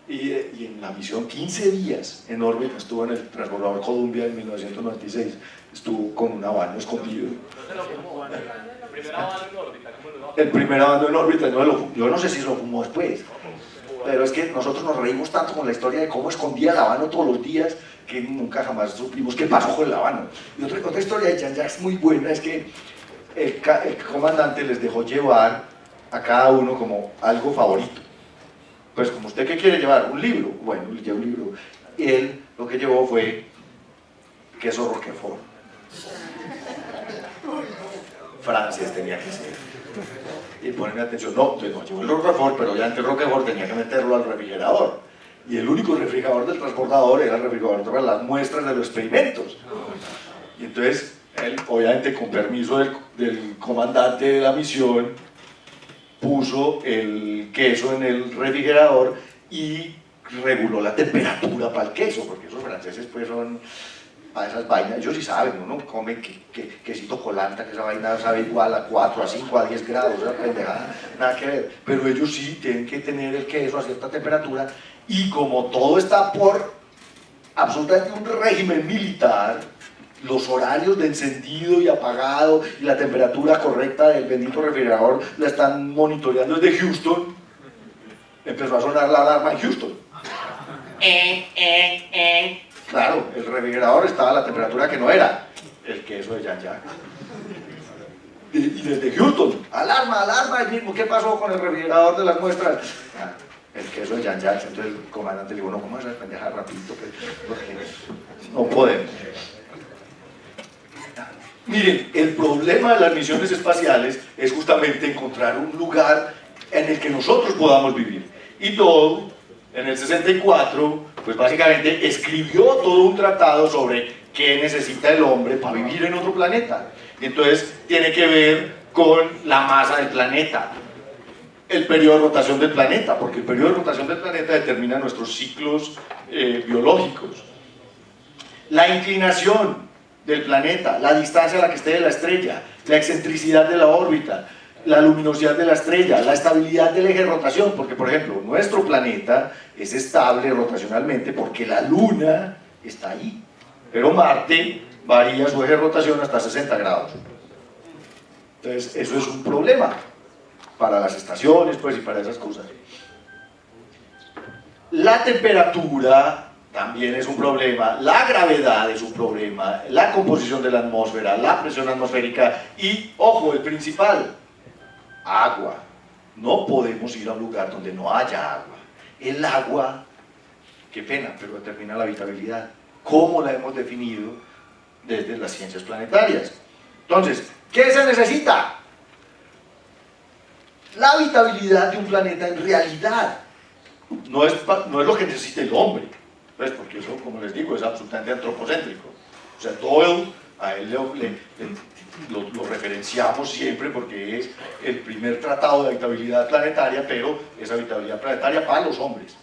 S1: Y en la misión 15 días en órbita, estuvo en el transbordador Columbia en 1996, estuvo con un habano escondido.
S8: ¿El primer habano en órbita?
S1: El primer habano en órbita, yo no sé si lo fumó después, pero es que nosotros nos reímos tanto con la historia de cómo escondía el habano todos los días que nunca jamás supimos qué pasó con el habano. Y otra historia de Jean-Jacques muy buena es que el comandante les dejó llevar a cada uno como algo favorito. Pues como usted, ¿qué quiere llevar? Un libro. Bueno, le llevó un libro. Y él lo que llevó fue queso Roquefort. Francés tenía que ser. Y ponen atención, no llevó el Roquefort, pero ya antes el Roquefort tenía que meterlo al refrigerador. Y el único refrigerador del transportador era el refrigerador para las muestras de los experimentos. Y entonces, él, obviamente con permiso del comandante de la misión, puso el queso en el refrigerador y reguló la temperatura para el queso, porque esos franceses pues son para esas vainas, ellos sí saben, uno come quesito colanta, que esa vaina sabe igual a 4, a 5, a 10 grados, esa pendejada, nada que ver, pero ellos sí tienen que tener el queso a cierta temperatura, y como todo está por absolutamente un régimen militar, los horarios de encendido y apagado y la temperatura correcta del bendito refrigerador la están monitoreando desde Houston. Empezó a sonar la alarma en Houston. Claro, el refrigerador estaba a la temperatura que no era el queso de Jean-Jacques. Y desde Houston, alarma, alarma, el mismo, ¿qué pasó con el refrigerador de las muestras? El queso de Jean-Jacques. Entonces el comandante le dijo, no, ¿cómo es esa pendeja rapidito? Porque no podemos. Miren, el problema de las misiones espaciales es justamente encontrar un lugar en el que nosotros podamos vivir. Y Dole, en el 64, pues básicamente escribió todo un tratado sobre qué necesita el hombre para vivir en otro planeta. Y entonces tiene que ver con la masa del planeta, el periodo de rotación del planeta, porque el periodo de rotación del planeta determina nuestros ciclos biológicos, la inclinación del planeta, la distancia a la que esté de la estrella, la excentricidad de la órbita, la luminosidad de la estrella, la estabilidad del eje de rotación, porque por ejemplo, nuestro planeta es estable rotacionalmente porque la Luna está ahí, pero Marte varía su eje de rotación hasta 60 grados. Entonces, eso es un problema para las estaciones, pues, y para esas cosas. La temperatura también es un problema, la gravedad es un problema, la composición de la atmósfera, la presión atmosférica y, ojo, el principal, agua. No podemos ir a un lugar donde no haya agua. El agua, qué pena, pero determina la habitabilidad. ¿Cómo la hemos definido desde las ciencias planetarias? Entonces, ¿qué se necesita? La habitabilidad de un planeta en realidad no es lo que necesita el hombre. Pues porque eso, como les digo, es absolutamente antropocéntrico. O sea, Doyle, a él lo referenciamos siempre porque es el primer tratado de habitabilidad planetaria, pero es habitabilidad planetaria para los hombres.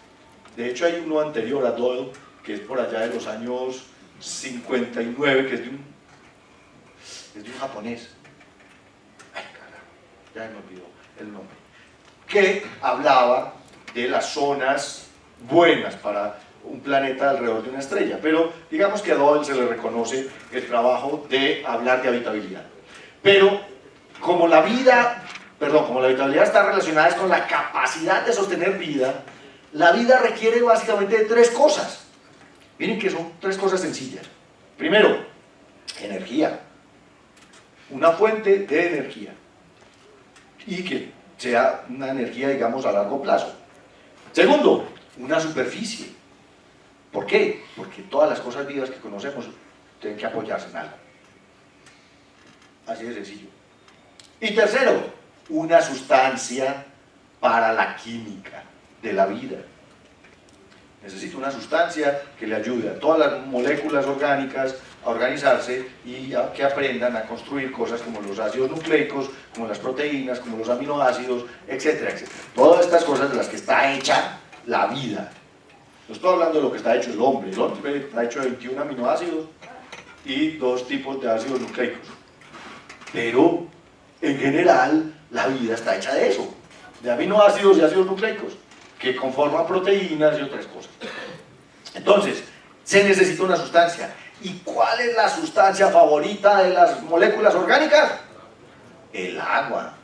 S1: De hecho, hay uno anterior a Doyle, que es por allá de los años 59, que es de un japonés. Ay, carajo, ya me olvidó el nombre. Que hablaba de las zonas buenas para un planeta alrededor de una estrella, pero digamos que a Doyle se le reconoce el trabajo de hablar de habitabilidad. Pero como la habitabilidad está relacionada con la capacidad de sostener vida, la vida requiere básicamente de 3 cosas. Miren que son 3 cosas sencillas. Primero, energía. Una fuente de energía. Y que sea una energía, digamos, a largo plazo. Segundo, una superficie. ¿Por qué? Porque todas las cosas vivas que conocemos tienen que apoyarse en algo. Así de sencillo. Y tercero, una sustancia para la química de la vida. Necesita una sustancia que le ayude a todas las moléculas orgánicas a organizarse y a que aprendan a construir cosas como los ácidos nucleicos, como las proteínas, como los aminoácidos, etcétera, etcétera. Todas estas cosas de las que está hecha la vida. No estoy hablando de lo que está hecho el hombre. El hombre está hecho de 21 aminoácidos y 2 tipos de ácidos nucleicos. Pero, en general, la vida está hecha de eso, de aminoácidos y ácidos nucleicos, que conforman proteínas y otras cosas. Entonces, se necesita una sustancia. ¿Y cuál es la sustancia favorita de las moléculas orgánicas? El agua.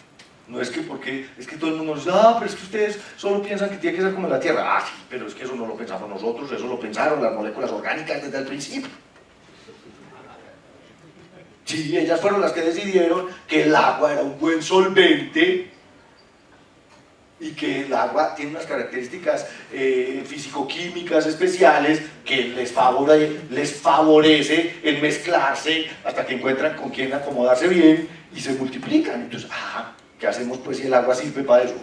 S1: No es que porque, es que todo el mundo dice, pero es que ustedes solo piensan que tiene que ser como la Tierra. Sí, pero es que eso no lo pensamos nosotros, eso lo pensaron las moléculas orgánicas desde el principio. Sí, ellas fueron las que decidieron que el agua era un buen solvente y que el agua tiene unas características físico-químicas especiales que les favorece el mezclarse hasta que encuentran con quién acomodarse bien y se multiplican. Entonces, ¿qué hacemos pues si el agua sirve para eso?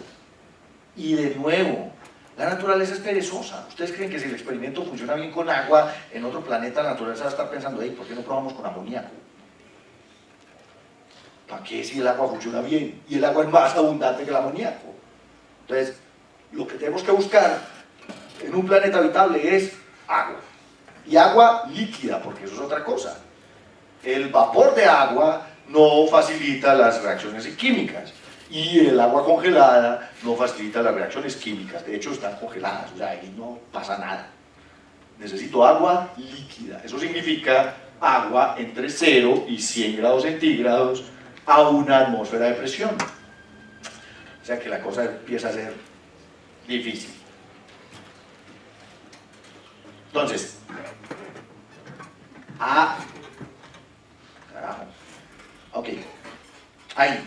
S1: Y de nuevo, la naturaleza es perezosa. ¿Ustedes creen que si el experimento funciona bien con agua, en otro planeta la naturaleza va a estar pensando, ¿por qué no probamos con amoníaco? ¿Para qué si el agua funciona bien? Y el agua es más abundante que el amoníaco. Entonces, lo que tenemos que buscar en un planeta habitable es agua. Y agua líquida, porque eso es otra cosa. El vapor de agua no facilita las reacciones químicas. Y el agua congelada no facilita las reacciones químicas. De hecho, están congeladas, o sea, ahí no pasa nada. Necesito agua líquida. Eso significa agua entre 0 y 100 grados centígrados a una atmósfera de presión. O sea que la cosa empieza a ser difícil. Entonces, ahí,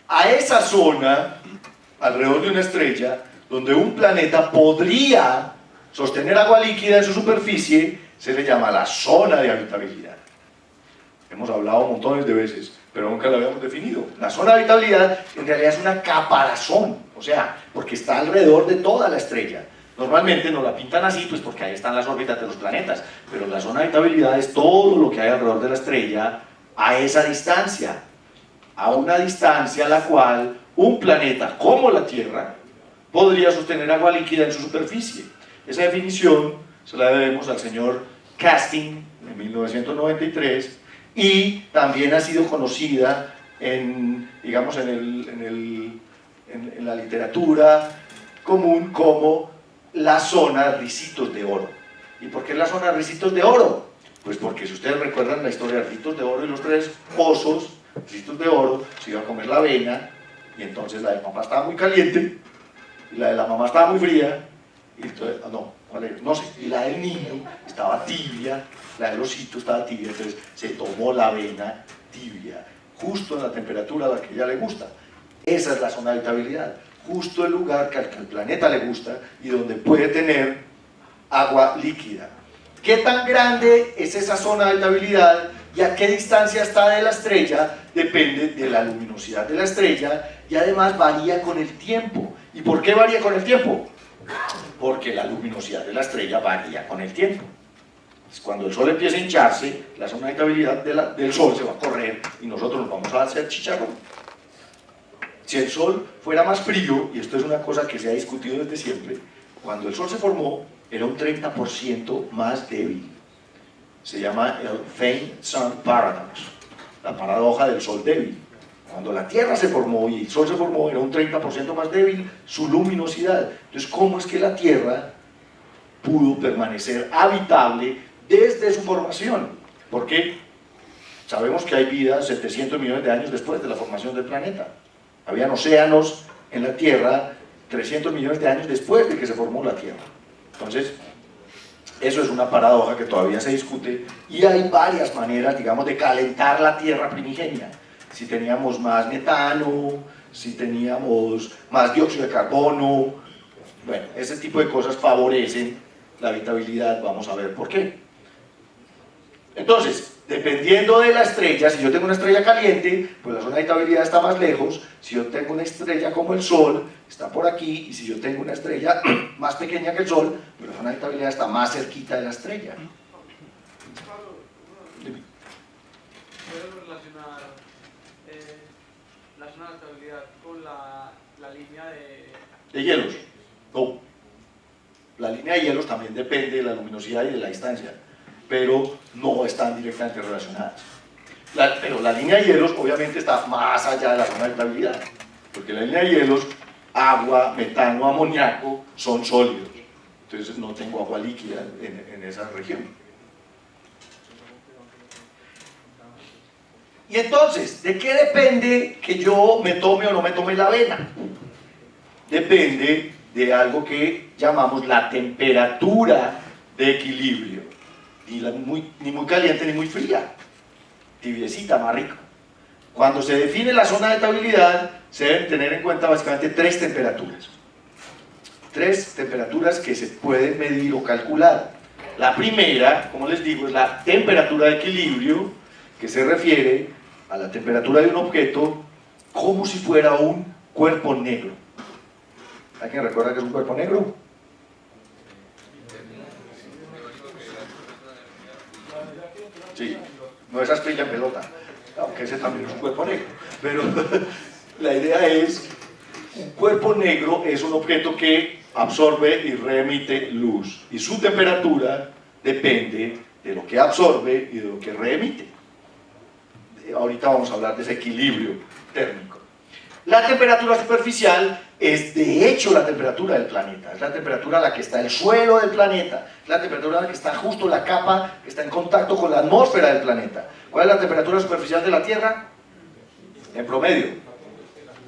S1: a esa zona, alrededor de una estrella, donde un planeta podría sostener agua líquida en su superficie, se le llama la zona de habitabilidad. Hemos hablado montones de veces, pero nunca la habíamos definido. La zona de habitabilidad en realidad es una caparazón, o sea, porque está alrededor de toda la estrella. Normalmente nos la pintan así, pues porque ahí están las órbitas de los planetas, pero la zona de habitabilidad es todo lo que hay alrededor de la estrella a esa distancia, a una distancia a la cual un planeta como la Tierra podría sostener agua líquida en su superficie. Esa definición se la debemos al señor Casting en 1993 y también ha sido conocida en, digamos, en la literatura común como la zona Ricitos de Oro. ¿Y por qué la zona Ricitos de Oro? Pues porque si ustedes recuerdan la historia de Ricitos de Oro y los 3 osos, Ricitos de Oro se iba a comer la avena y entonces la del papá estaba muy caliente y la de la mamá estaba muy fría y entonces, no sé, y la del niño estaba tibia, la del osito estaba tibia, entonces se tomó la avena tibia, justo en la temperatura a la que a ella le gusta. Esa es la zona de habitabilidad, justo el lugar que al planeta le gusta y donde puede tener agua líquida. ¿Qué tan grande es esa zona de habitabilidad y a qué distancia está de la estrella? Depende de la luminosidad de la estrella y además varía con el tiempo. ¿Y por qué varía con el tiempo? Porque la luminosidad de la estrella varía con el tiempo. Cuando el Sol empieza a hincharse, la zona de habitabilidad del Sol se va a correr y nosotros nos vamos a hacer chicharrón. Si el Sol fuera más frío, y esto es una cosa que se ha discutido desde siempre, cuando el Sol se formó era un 30% más débil. Se llama el Faint Sun Paradox, la paradoja del Sol débil. Cuando la Tierra se formó y el Sol se formó, era un 30% más débil su luminosidad. Entonces, ¿cómo es que la Tierra pudo permanecer habitable desde su formación. ¿Por qué? Sabemos que hay vida 700 millones de años después de la formación del planeta. Habían océanos en la Tierra 300 millones de años después de que se formó la Tierra. Entonces, eso es una paradoja que todavía se discute y hay varias maneras, digamos, de calentar la Tierra primigenia. Si teníamos más metano, si teníamos más dióxido de carbono, bueno, ese tipo de cosas favorecen la habitabilidad, vamos a ver por qué. Entonces, dependiendo de la estrella, si yo tengo una estrella caliente, pues la zona de habitabilidad está más lejos. Si yo tengo una estrella como el Sol, está por aquí, y si yo tengo una estrella más pequeña que el Sol, pues la zona de habitabilidad está más cerquita de la estrella.
S7: ¿Puedes relacionar la zona de habitabilidad con la línea
S1: ¿De hielos? No. La línea de hielos también depende de la luminosidad y de la distancia, pero no están directamente relacionadas. Pero la línea de hielos obviamente está más allá de la zona de habitabilidad, porque la línea de hielos, agua, metano, amoníaco, son sólidos. Entonces no tengo agua líquida en esa región. Y entonces, ¿de qué depende que yo me tome o no me tome la avena? Depende de algo que llamamos la temperatura de equilibrio. Ni muy caliente ni muy fría, tibiecita, más rico. Cuando se define la zona de estabilidad, se deben tener en cuenta básicamente tres temperaturas. Tres temperaturas que se pueden medir o calcular. La primera, como les digo, es la temperatura de equilibrio, que se refiere a la temperatura de un objeto como si fuera un cuerpo negro. ¿Alguien recuerda que es un cuerpo negro? Sí, no esa estrella en pelota, aunque ese también es un cuerpo negro. Pero la idea es, un cuerpo negro es un objeto que absorbe y reemite luz. Y su temperatura depende de lo que absorbe y de lo que reemite. Ahorita vamos a hablar de ese equilibrio térmico. La temperatura superficial es de hecho la temperatura del planeta, es la temperatura a la que está el suelo del planeta, es la temperatura a la que está justo la capa que está en contacto con la atmósfera del planeta. ¿Cuál es la temperatura superficial de la Tierra? En promedio,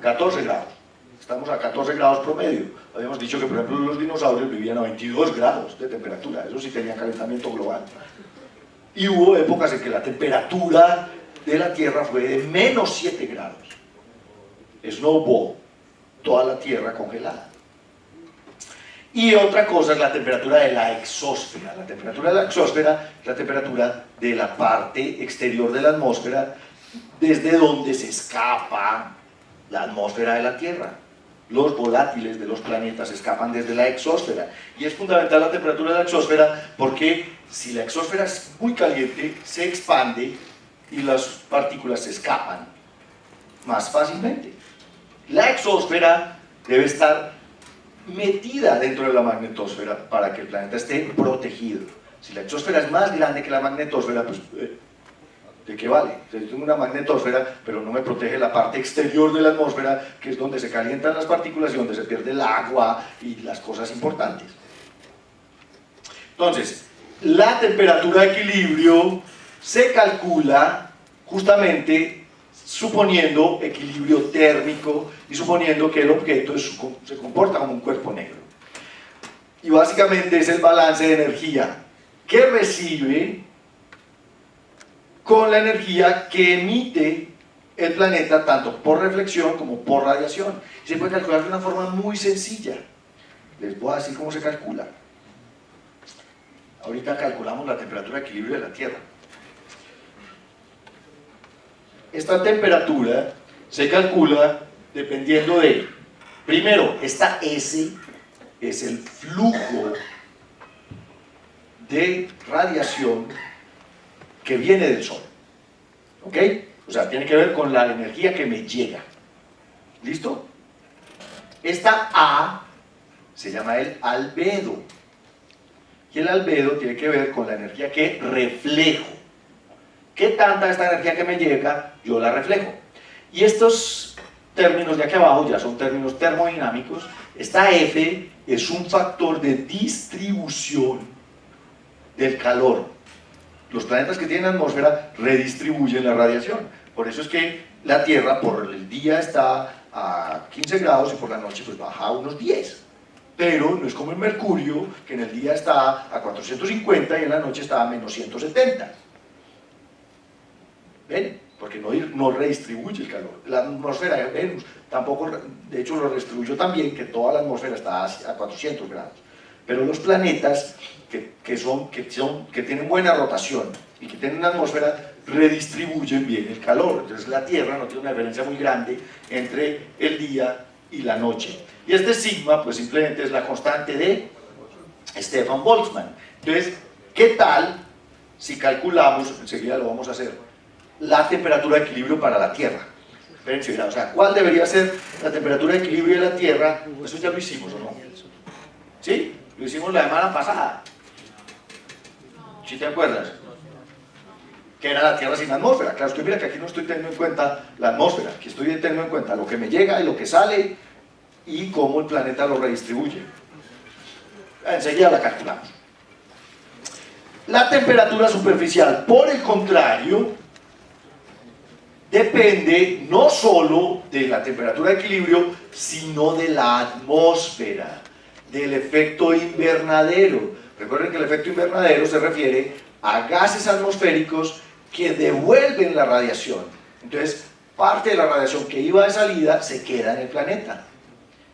S1: 14 grados. Estamos a 14 grados promedio. Habíamos dicho que, por ejemplo, los dinosaurios vivían a 22 grados de temperatura, eso sí tenía calentamiento global. Y hubo épocas en que la temperatura de la Tierra fue de menos 7 grados. Snowball, toda la Tierra congelada. Y otra cosa es la temperatura de la exósfera. La temperatura de la exósfera es la temperatura de la parte exterior de la atmósfera, desde donde se escapa la atmósfera de la Tierra. Los volátiles de los planetas escapan desde la exósfera. Y es fundamental la temperatura de la exósfera porque si la exósfera es muy caliente, se expande y las partículas se escapan más fácilmente. La exósfera debe estar metida dentro de la magnetosfera para que el planeta esté protegido. Si la exósfera es más grande que la magnetosfera, pues ¿de qué vale? Yo tengo una magnetosfera, pero no me protege la parte exterior de la atmósfera, que es donde se calientan las partículas y donde se pierde el agua y las cosas importantes. Entonces, la temperatura de equilibrio se calcula justamente suponiendo equilibrio térmico y suponiendo que el objeto se comporta como un cuerpo negro. Y básicamente es el balance de energía que recibe con la energía que emite el planeta, tanto por reflexión como por radiación. Y se puede calcular de una forma muy sencilla. Les voy a decir cómo se calcula. Ahorita calculamos la temperatura de equilibrio de la Tierra. Esta temperatura se calcula dependiendo de, primero, esta S es el flujo de radiación que viene del Sol, ¿ok? O sea, tiene que ver con la energía que me llega. ¿Listo? Esta A se llama el albedo, y el albedo tiene que ver con la energía que reflejo. ¿Qué tanta esta energía que me llega, yo la reflejo? Y estos términos de aquí abajo ya son términos termodinámicos. Esta F es un factor de distribución del calor. Los planetas que tienen atmósfera redistribuyen la radiación. Por eso es que la Tierra por el día está a 15 grados y por la noche pues baja a unos 10. Pero no es como el Mercurio, que en el día está a 450 y en la noche está a menos 170. ¿Ven? Porque no redistribuye el calor. La atmósfera de Venus tampoco, de hecho lo redistribuyó también, que toda la atmósfera está a 400 grados. Pero los planetas que tienen buena rotación y que tienen una atmósfera redistribuyen bien el calor. Entonces la Tierra no tiene una diferencia muy grande entre el día y la noche. Y este sigma pues simplemente es la constante de Stefan Boltzmann. Entonces, ¿qué tal si calculamos, enseguida lo vamos a hacer, la temperatura de equilibrio para la Tierra? Espérense, o sea, ¿cuál debería ser la temperatura de equilibrio de la Tierra? Eso ya lo hicimos, ¿o no? ¿Sí? Lo hicimos la semana pasada. ¿Sí te acuerdas? Que era la Tierra sin atmósfera. Claro, es que mira que aquí no estoy teniendo en cuenta la atmósfera, aquí estoy teniendo en cuenta lo que me llega y lo que sale y cómo el planeta lo redistribuye. Enseguida la calculamos. La temperatura superficial, por el contrario, depende no solo de la temperatura de equilibrio, sino de la atmósfera, del efecto invernadero. Recuerden que el efecto invernadero se refiere a gases atmosféricos que devuelven la radiación. Entonces, parte de la radiación que iba de salida se queda en el planeta.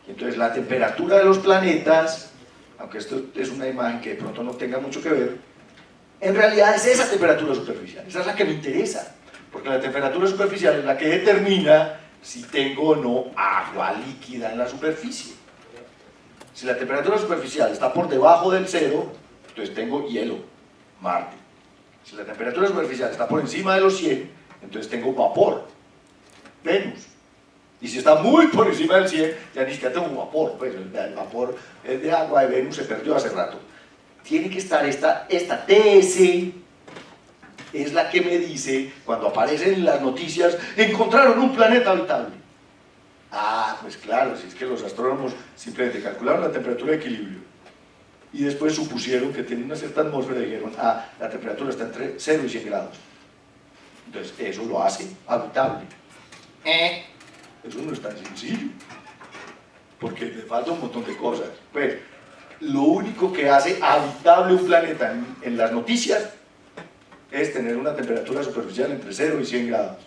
S1: Entonces, la temperatura de los planetas, aunque esto es una imagen que de pronto no tenga mucho que ver, en realidad es esa temperatura superficial, esa es la que me interesa. Porque la temperatura superficial es la que determina si tengo o no agua líquida en la superficie. Si la temperatura superficial está por debajo del cero, entonces tengo hielo, Marte. Si la temperatura superficial está por encima de los 100, entonces tengo vapor, Venus. Y si está muy por encima del 100, ya ni siquiera tengo vapor, pues el vapor de agua de Venus se perdió hace rato. Tiene que estar esta TS, es la que me dice, cuando aparecen en las noticias, encontraron un planeta habitable. Ah, pues claro, si es que los astrónomos simplemente calcularon la temperatura de equilibrio y después supusieron que tiene una cierta atmósfera y dijeron, ah, la temperatura está entre 0 y 100 grados. Entonces eso lo hace habitable. Eso no es tan sencillo, porque le falta un montón de cosas. Pues, lo único que hace habitable un planeta en las noticias es tener una temperatura superficial entre 0 y 100 grados.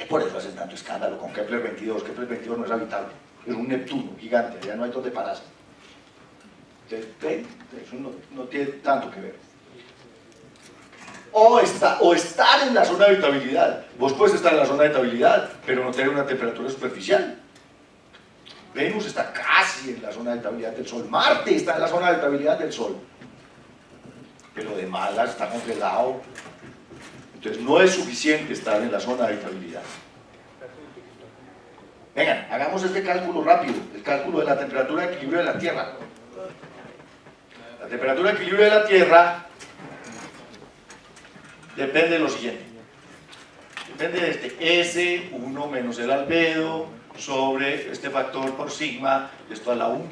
S1: Y por eso hacen tanto escándalo con Kepler 22. Kepler 22 no es habitable, es un Neptuno gigante, allá no hay donde pararse. Entonces, eso no tiene tanto que ver. O estar en la zona de habitabilidad. Vos puedes estar en la zona de habitabilidad, pero no tener una temperatura superficial. Venus está casi en la zona de habitabilidad del Sol. Marte está en la zona de habitabilidad del Sol. Pero de malas está congelado. Entonces no es suficiente estar en la zona de habitabilidad. Vengan, hagamos este cálculo rápido. El cálculo de la temperatura de equilibrio de la Tierra. La temperatura de equilibrio de la Tierra depende de lo siguiente. Depende de este S1 menos el albedo sobre este factor por sigma, esto a la 1.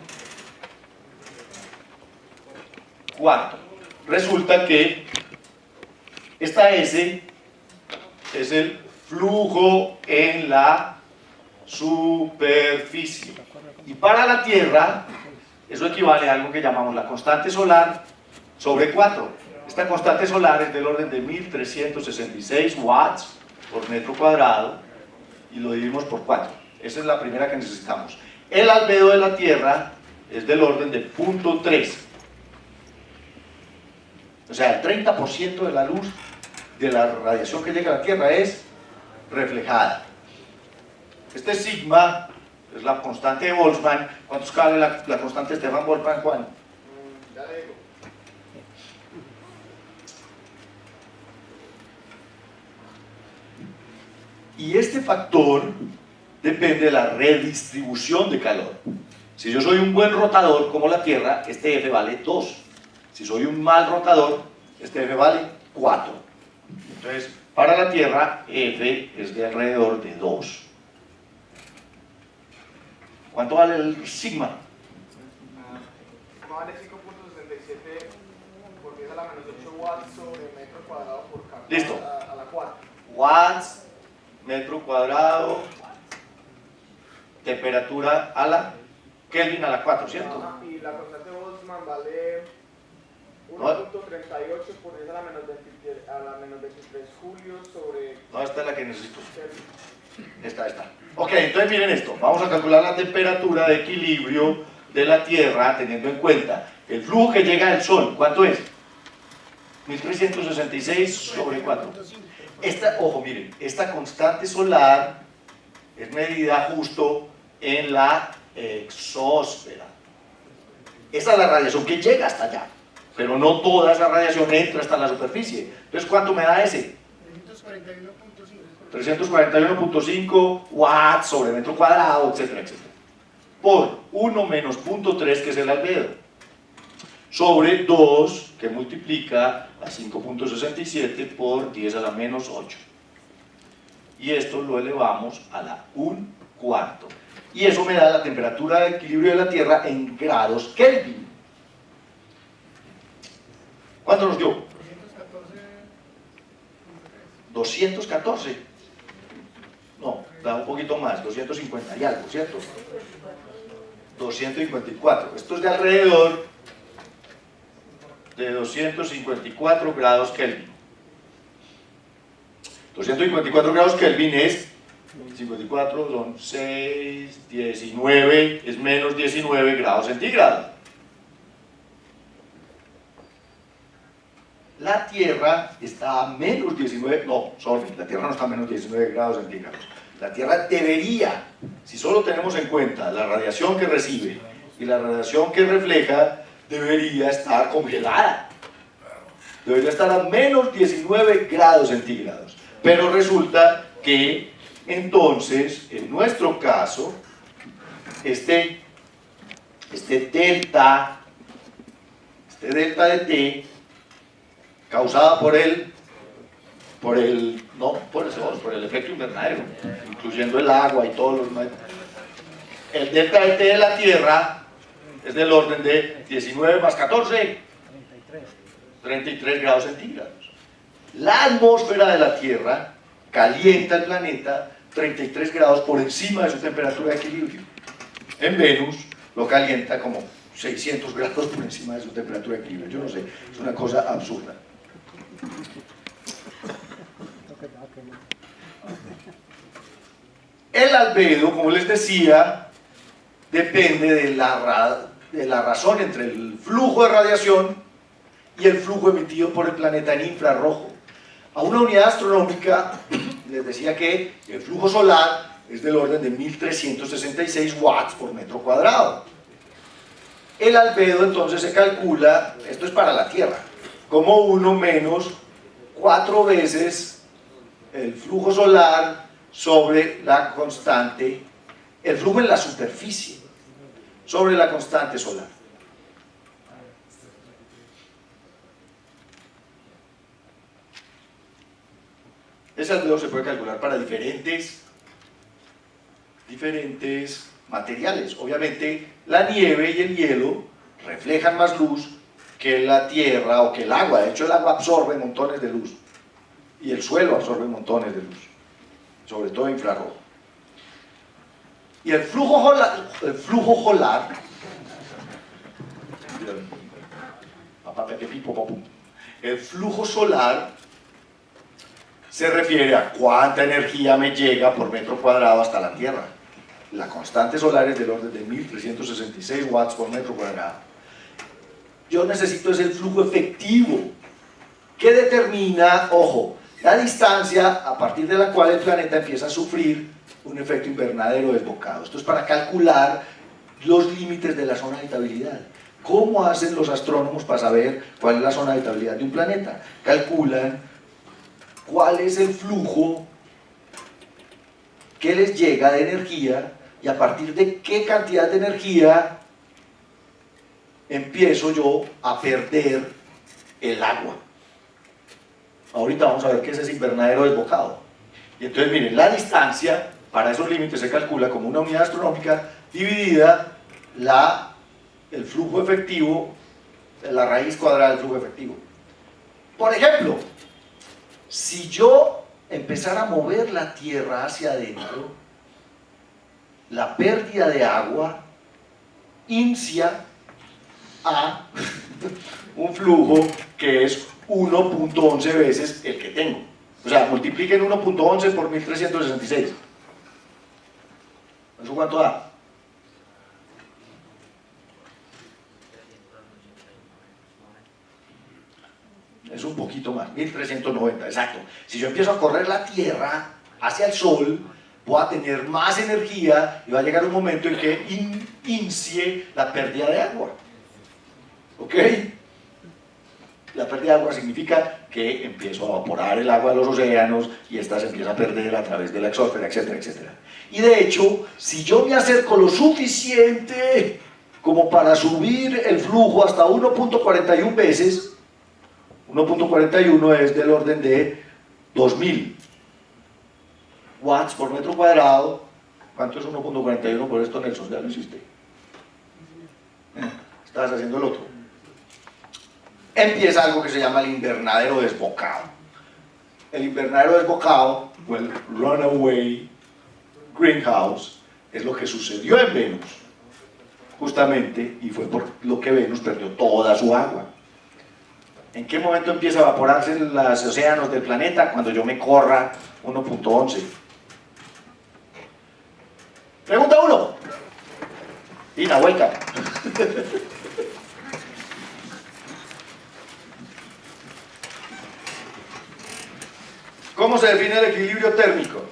S1: Cuarto. Resulta que esta S es el flujo en la superficie. Y para la Tierra, eso equivale a algo que llamamos la constante solar sobre 4. Esta constante solar es del orden de 1366 watts por metro cuadrado y lo dividimos por 4. Esa es la primera que necesitamos. El albedo de la Tierra es del orden de 0.3. O sea, el 30% de la luz de la radiación que llega a la Tierra es reflejada. Este sigma es la constante de Boltzmann. ¿Cuántos cabe la constante de Stefan Boltzmann, Juan?
S6: Ya le digo.
S1: Y este factor depende de la redistribución de calor. Si yo soy un buen rotador como la Tierra, este F vale 2. Si soy un mal rotador, este F vale 4. Entonces, para la Tierra, F es de alrededor de 2. ¿Cuánto vale el sigma?
S7: Vale 5.67 por 10 a la menos 8 watts sobre metro cuadrado por cada
S1: Listo.
S7: a la 4.
S1: Watts, metro cuadrado, temperatura a la Kelvin a la 4, ¿cierto?
S7: Ajá, y la constante Boltzmann vale 1.38 por 10 a la menos 23 julio sobre
S1: No, esta es la que necesito.
S7: Kelvin.
S1: Esta. Ok, entonces miren esto. Vamos a calcular la temperatura de equilibrio de la Tierra teniendo en cuenta el flujo que llega del Sol. ¿Cuánto es? 1366 sobre 4. Ojo, miren, esta constante solar es medida justo en la exósfera. Esa es la radiación que llega hasta allá, pero no toda esa radiación entra hasta la superficie. Entonces, ¿cuánto me da ese? 341.5 watts sobre metro cuadrado, etcétera, etcétera. Por 1 menos 0.3, que es el albedo, sobre 2, que multiplica a 5.67 por 10 a la menos 8. Y esto lo elevamos a la 1/4. Y eso me da la temperatura de equilibrio de la Tierra en grados Kelvin. ¿Cuánto nos dio? 214. No, da un poquito más, 250 y algo, ¿cierto? 254. Esto es de alrededor de 254 grados Kelvin. 254 grados Kelvin es 54, son 6, 19, es menos 19 grados centígrados. La Tierra está a menos 19, no, la Tierra no está a menos 19 grados centígrados. La Tierra debería, si solo tenemos en cuenta la radiación que recibe y la radiación que refleja, debería estar congelada. Debería estar a menos 19 grados centígrados. Pero resulta que entonces, en nuestro caso, este delta de T, causada por el efecto invernadero, incluyendo el agua y todos los demás. El delta de T de la Tierra es del orden de 19 más 14, 33 grados centígrados. La atmósfera de la Tierra calienta el planeta 33 grados por encima de su temperatura de equilibrio. En Venus lo calienta como 600 grados por encima de su temperatura de equilibrio. Yo no sé, es una cosa absurda. El albedo, como les decía, depende de la razón entre el flujo de radiación y el flujo emitido por el planeta en infrarrojo. A una unidad astronómica, les decía que el flujo solar es del orden de 1366 watts por metro cuadrado. El albedo entonces se calcula, esto es para la Tierra, como 1 menos 4 veces el flujo solar sobre la constante, el flujo en la superficie, sobre la constante solar. Ese albedo se puede calcular para diferentes materiales. Obviamente la nieve y el hielo reflejan más luz que la tierra o que el agua. De hecho el agua absorbe montones de luz y el suelo absorbe montones de luz, sobre todo infrarrojo. Y el flujo solar se refiere a cuánta energía me llega por metro cuadrado hasta la Tierra. La constante solar es del orden de 1366 watts por metro cuadrado. Yo necesito es el flujo efectivo que determina, ojo, la distancia a partir de la cual el planeta empieza a sufrir un efecto invernadero desbocado. Esto es para calcular los límites de la zona de habitabilidad. ¿Cómo hacen los astrónomos para saber cuál es la zona de habitabilidad de un planeta? Calculan cuál es el flujo que les llega de energía y a partir de qué cantidad de energía empiezo yo a perder el agua. Ahorita vamos a ver qué es ese invernadero desbocado. Y entonces miren, la distancia para esos límites se calcula como una unidad astronómica dividida el flujo efectivo, la raíz cuadrada del flujo efectivo. Por ejemplo, si yo empezara a mover la tierra hacia adentro, la pérdida de agua inicia a un flujo que es 1.11 veces el que tengo. O sea, multipliquen 1.11 por 1366. ¿Eso cuánto da? Es un poquito más, 1390, exacto. Si yo empiezo a correr la tierra hacia el sol, voy a tener más energía y va a llegar un momento en que inicie la pérdida de agua. ¿Ok? La pérdida de agua significa que empiezo a evaporar el agua de los océanos y esta se empieza a perder a través de la exósfera, etcétera, etcétera. Y de hecho, si yo me acerco lo suficiente como para subir el flujo hasta 1.41 veces, 1.41 es del orden de 2000 watts por metro cuadrado. ¿Cuánto es 1.41 por esto, Nelson? Ya lo hiciste. Estabas haciendo el otro. Empieza algo que se llama el invernadero desbocado. El invernadero desbocado, o el runaway greenhouse, es lo que sucedió en Venus, justamente, y fue por lo que Venus perdió toda su agua. ¿En qué momento empieza a evaporarse los océanos del planeta? Cuando yo me corra 1.11. Pregunta 1. Tina, vuelta. ¿Cómo se define el equilibrio térmico?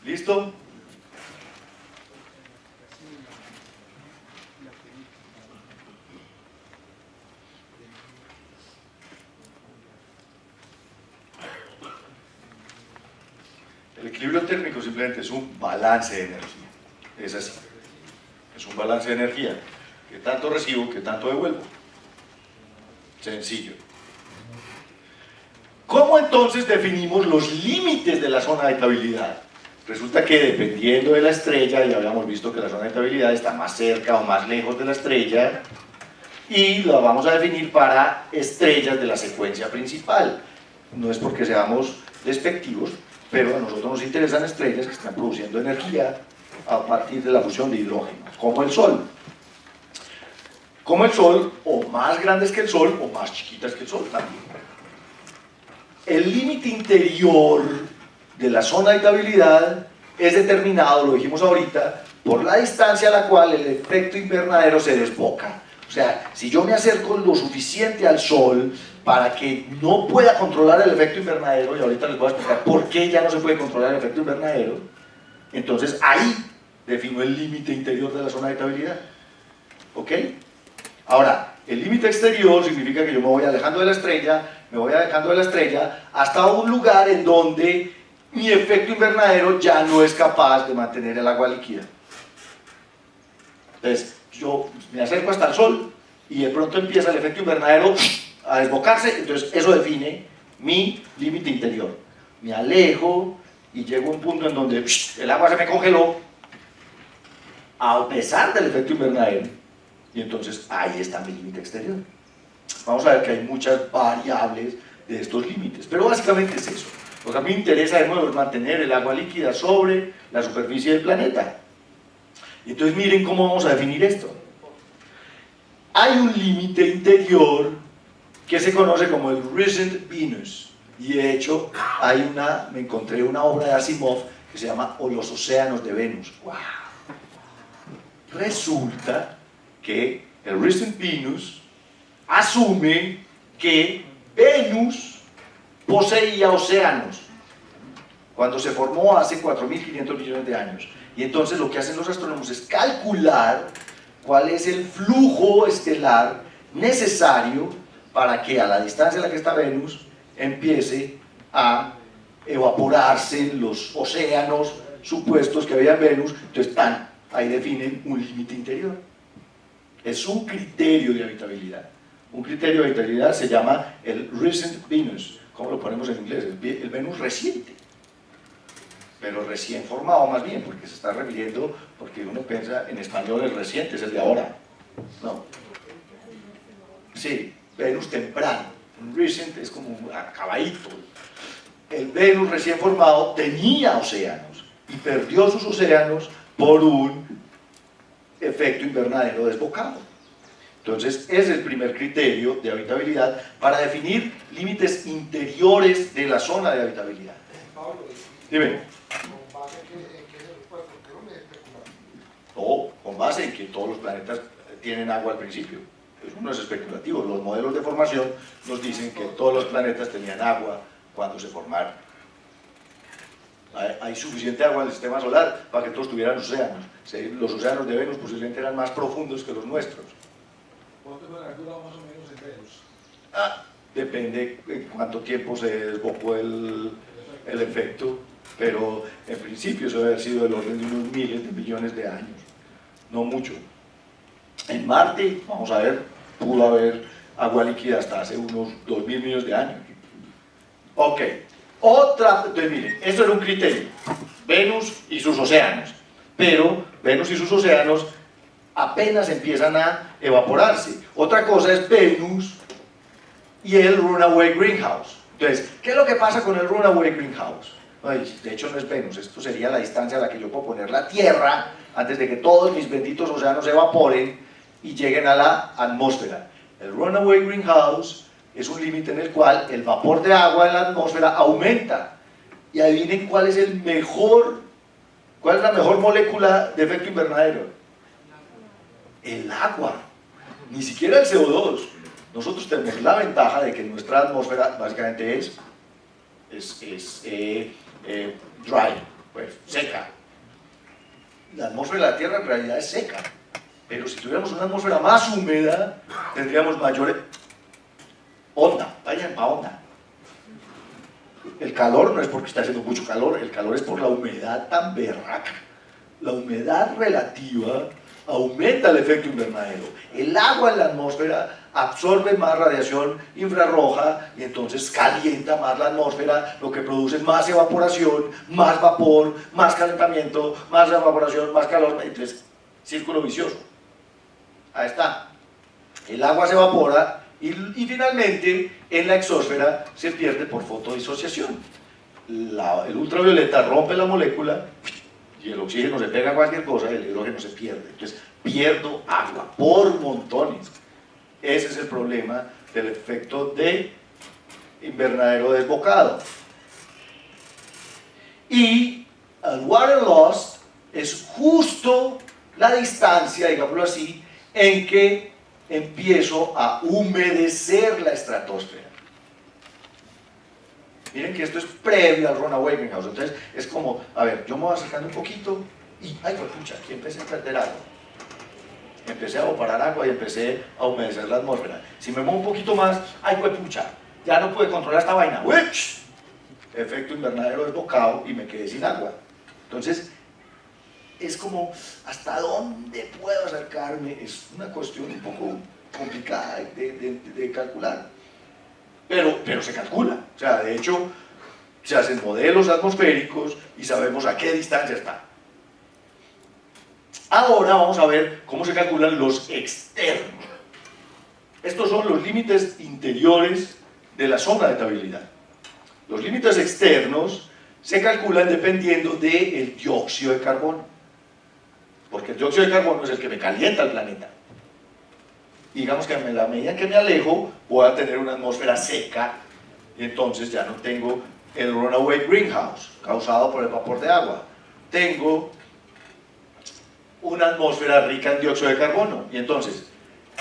S1: ¿Listo? El equilibrio térmico simplemente es un balance de energía. Es así. Es un balance de energía. ¿Qué tanto recibo? ¿Qué tanto devuelvo? Sencillo. ¿Cómo entonces definimos los límites de la zona de habitabilidad? Resulta que dependiendo de la estrella, ya habíamos visto que la zona de habitabilidad está más cerca o más lejos de la estrella, y la vamos a definir para estrellas de la secuencia principal. No es porque seamos despectivos, pero a nosotros nos interesan estrellas que están produciendo energía a partir de la fusión de hidrógeno, como el Sol. Como el Sol, o más grandes que el Sol, o más chiquitas que el Sol también. El límite interior de la zona de habitabilidad es determinado, lo dijimos ahorita, por la distancia a la cual el efecto invernadero se desboca. O sea, si yo me acerco lo suficiente al Sol para que no pueda controlar el efecto invernadero, y ahorita les voy a explicar por qué ya no se puede controlar el efecto invernadero, entonces ahí defino el límite interior de la zona de habitabilidad. ¿Ok? Ahora, el límite exterior significa que yo me voy alejando de la estrella, hasta un lugar en donde mi efecto invernadero ya no es capaz de mantener el agua líquida. Entonces, yo me acerco hasta el Sol y de pronto empieza el efecto invernadero a desbocarse, entonces eso define mi límite interior. Me alejo y llego a un punto en donde el agua se me congeló a pesar del efecto invernadero, y entonces ahí está mi límite exterior. Vamos a ver que hay muchas variables de estos límites, pero básicamente es eso. Lo que a mí me interesa de nuevo es mantener el agua líquida sobre la superficie del planeta. Y entonces miren cómo vamos a definir esto. Hay un límite interior que se conoce como el Recent Venus, y de hecho me encontré una obra de Asimov que se llama Los océanos de Venus. ¡Wow! Resulta que el Recent Venus asume que Venus poseía océanos cuando se formó hace 4.500 millones de años. Y entonces lo que hacen los astrónomos es calcular cuál es el flujo estelar necesario para que a la distancia a la que está Venus empiece a evaporarse los océanos supuestos que había en Venus, entonces ahí definen un límite interior. Es un criterio de habitabilidad. Un criterio de habitabilidad se llama el recent Venus. ¿Cómo lo ponemos en inglés? El Venus reciente. Pero recién formado más bien, porque se está refiriendo, porque uno piensa en español el reciente es el de ahora. No. Sí, Venus temprano. Un recent es como un acabadito. El Venus recién formado tenía océanos y perdió sus océanos por un efecto invernadero desbocado. Entonces, ese es el primer criterio de habitabilidad para definir límites interiores de la zona de habitabilidad.
S6: Pablo,
S1: Dime.
S6: ¿con base en qué se los puede? Porque no me especular.
S1: O con base en que todos los planetas tienen agua al principio. Eso no es especulativo. Los modelos de formación nos dicen que todos los planetas tenían agua cuando se formaron. Hay suficiente agua en el sistema solar para que todos tuvieran océanos. Los océanos de Venus posiblemente eran más profundos que los nuestros.
S2: ¿Cuánto puede haber durado más o menos en Venus?
S1: Depende en cuánto tiempo se desbocó el efecto, pero en principio eso debe haber sido del orden de unos miles de millones de años, no mucho. En Marte, vamos a ver, pudo haber agua líquida hasta hace unos 2.000 millones de años. Ok, entonces miren, esto era un criterio, Venus y sus océanos, pero Venus y sus océanos apenas empiezan a evaporarse. Otra cosa es Venus y el runaway greenhouse. Entonces, ¿qué es lo que pasa con el runaway greenhouse? Ay, de hecho no es Venus, esto sería la distancia a la que yo puedo poner la Tierra antes de que todos mis benditos océanos se evaporen y lleguen a la atmósfera. El runaway greenhouse es un límite en el cual el vapor de agua en la atmósfera aumenta. Y adivinen cuál es la mejor molécula de efecto invernadero. El agua, ni siquiera el CO2. Nosotros tenemos la ventaja de que nuestra atmósfera básicamente es dry, pues seca. La atmósfera de la Tierra en realidad es seca, pero si tuviéramos una atmósfera más húmeda, tendríamos mayor onda, vayan para onda. El calor no es porque está haciendo mucho calor, el calor es por la humedad tan berraca. La humedad relativa aumenta el efecto invernadero. El agua en la atmósfera absorbe más radiación infrarroja y entonces calienta más la atmósfera, lo que produce más evaporación, más vapor, más calentamiento, más evaporación, más calor. Entonces, círculo vicioso. Ahí está. El agua se evapora y finalmente en la exósfera se pierde por fotodisociación. El ultravioleta rompe la molécula y el oxígeno se pega a cualquier cosa y el hidrógeno se pierde. Entonces pierdo agua por montones. Ese es el problema del efecto de invernadero desbocado. Y el water loss es justo la distancia, digámoslo así, en que empiezo a humedecer la estratosfera. Miren que esto es previo al runaway greenhouse. Entonces es como, a ver, yo me voy acercando un poquito y, ay, pues pucha, aquí empecé a perder agua. Empecé a evaporar agua y empecé a humedecer la atmósfera. Si me muevo un poquito más, ay, pues pucha, ya no pude controlar esta vaina. ¡Wich! Efecto invernadero desbocado y me quedé sin agua. Entonces, es como, ¿hasta dónde puedo acercarme? Es una cuestión un poco complicada de calcular. Pero se calcula. O sea, de hecho, se hacen modelos atmosféricos y sabemos a qué distancia está. Ahora vamos a ver cómo se calculan los externos. Estos son los límites interiores de la zona de habitabilidad. Los límites externos se calculan dependiendo del dióxido de carbono. Porque el dióxido de carbono es el que me calienta el planeta. Y digamos que a la medida que me alejo, voy a tener una atmósfera seca y entonces ya no tengo el runaway greenhouse causado por el vapor de agua. Tengo una atmósfera rica en dióxido de carbono. Y entonces,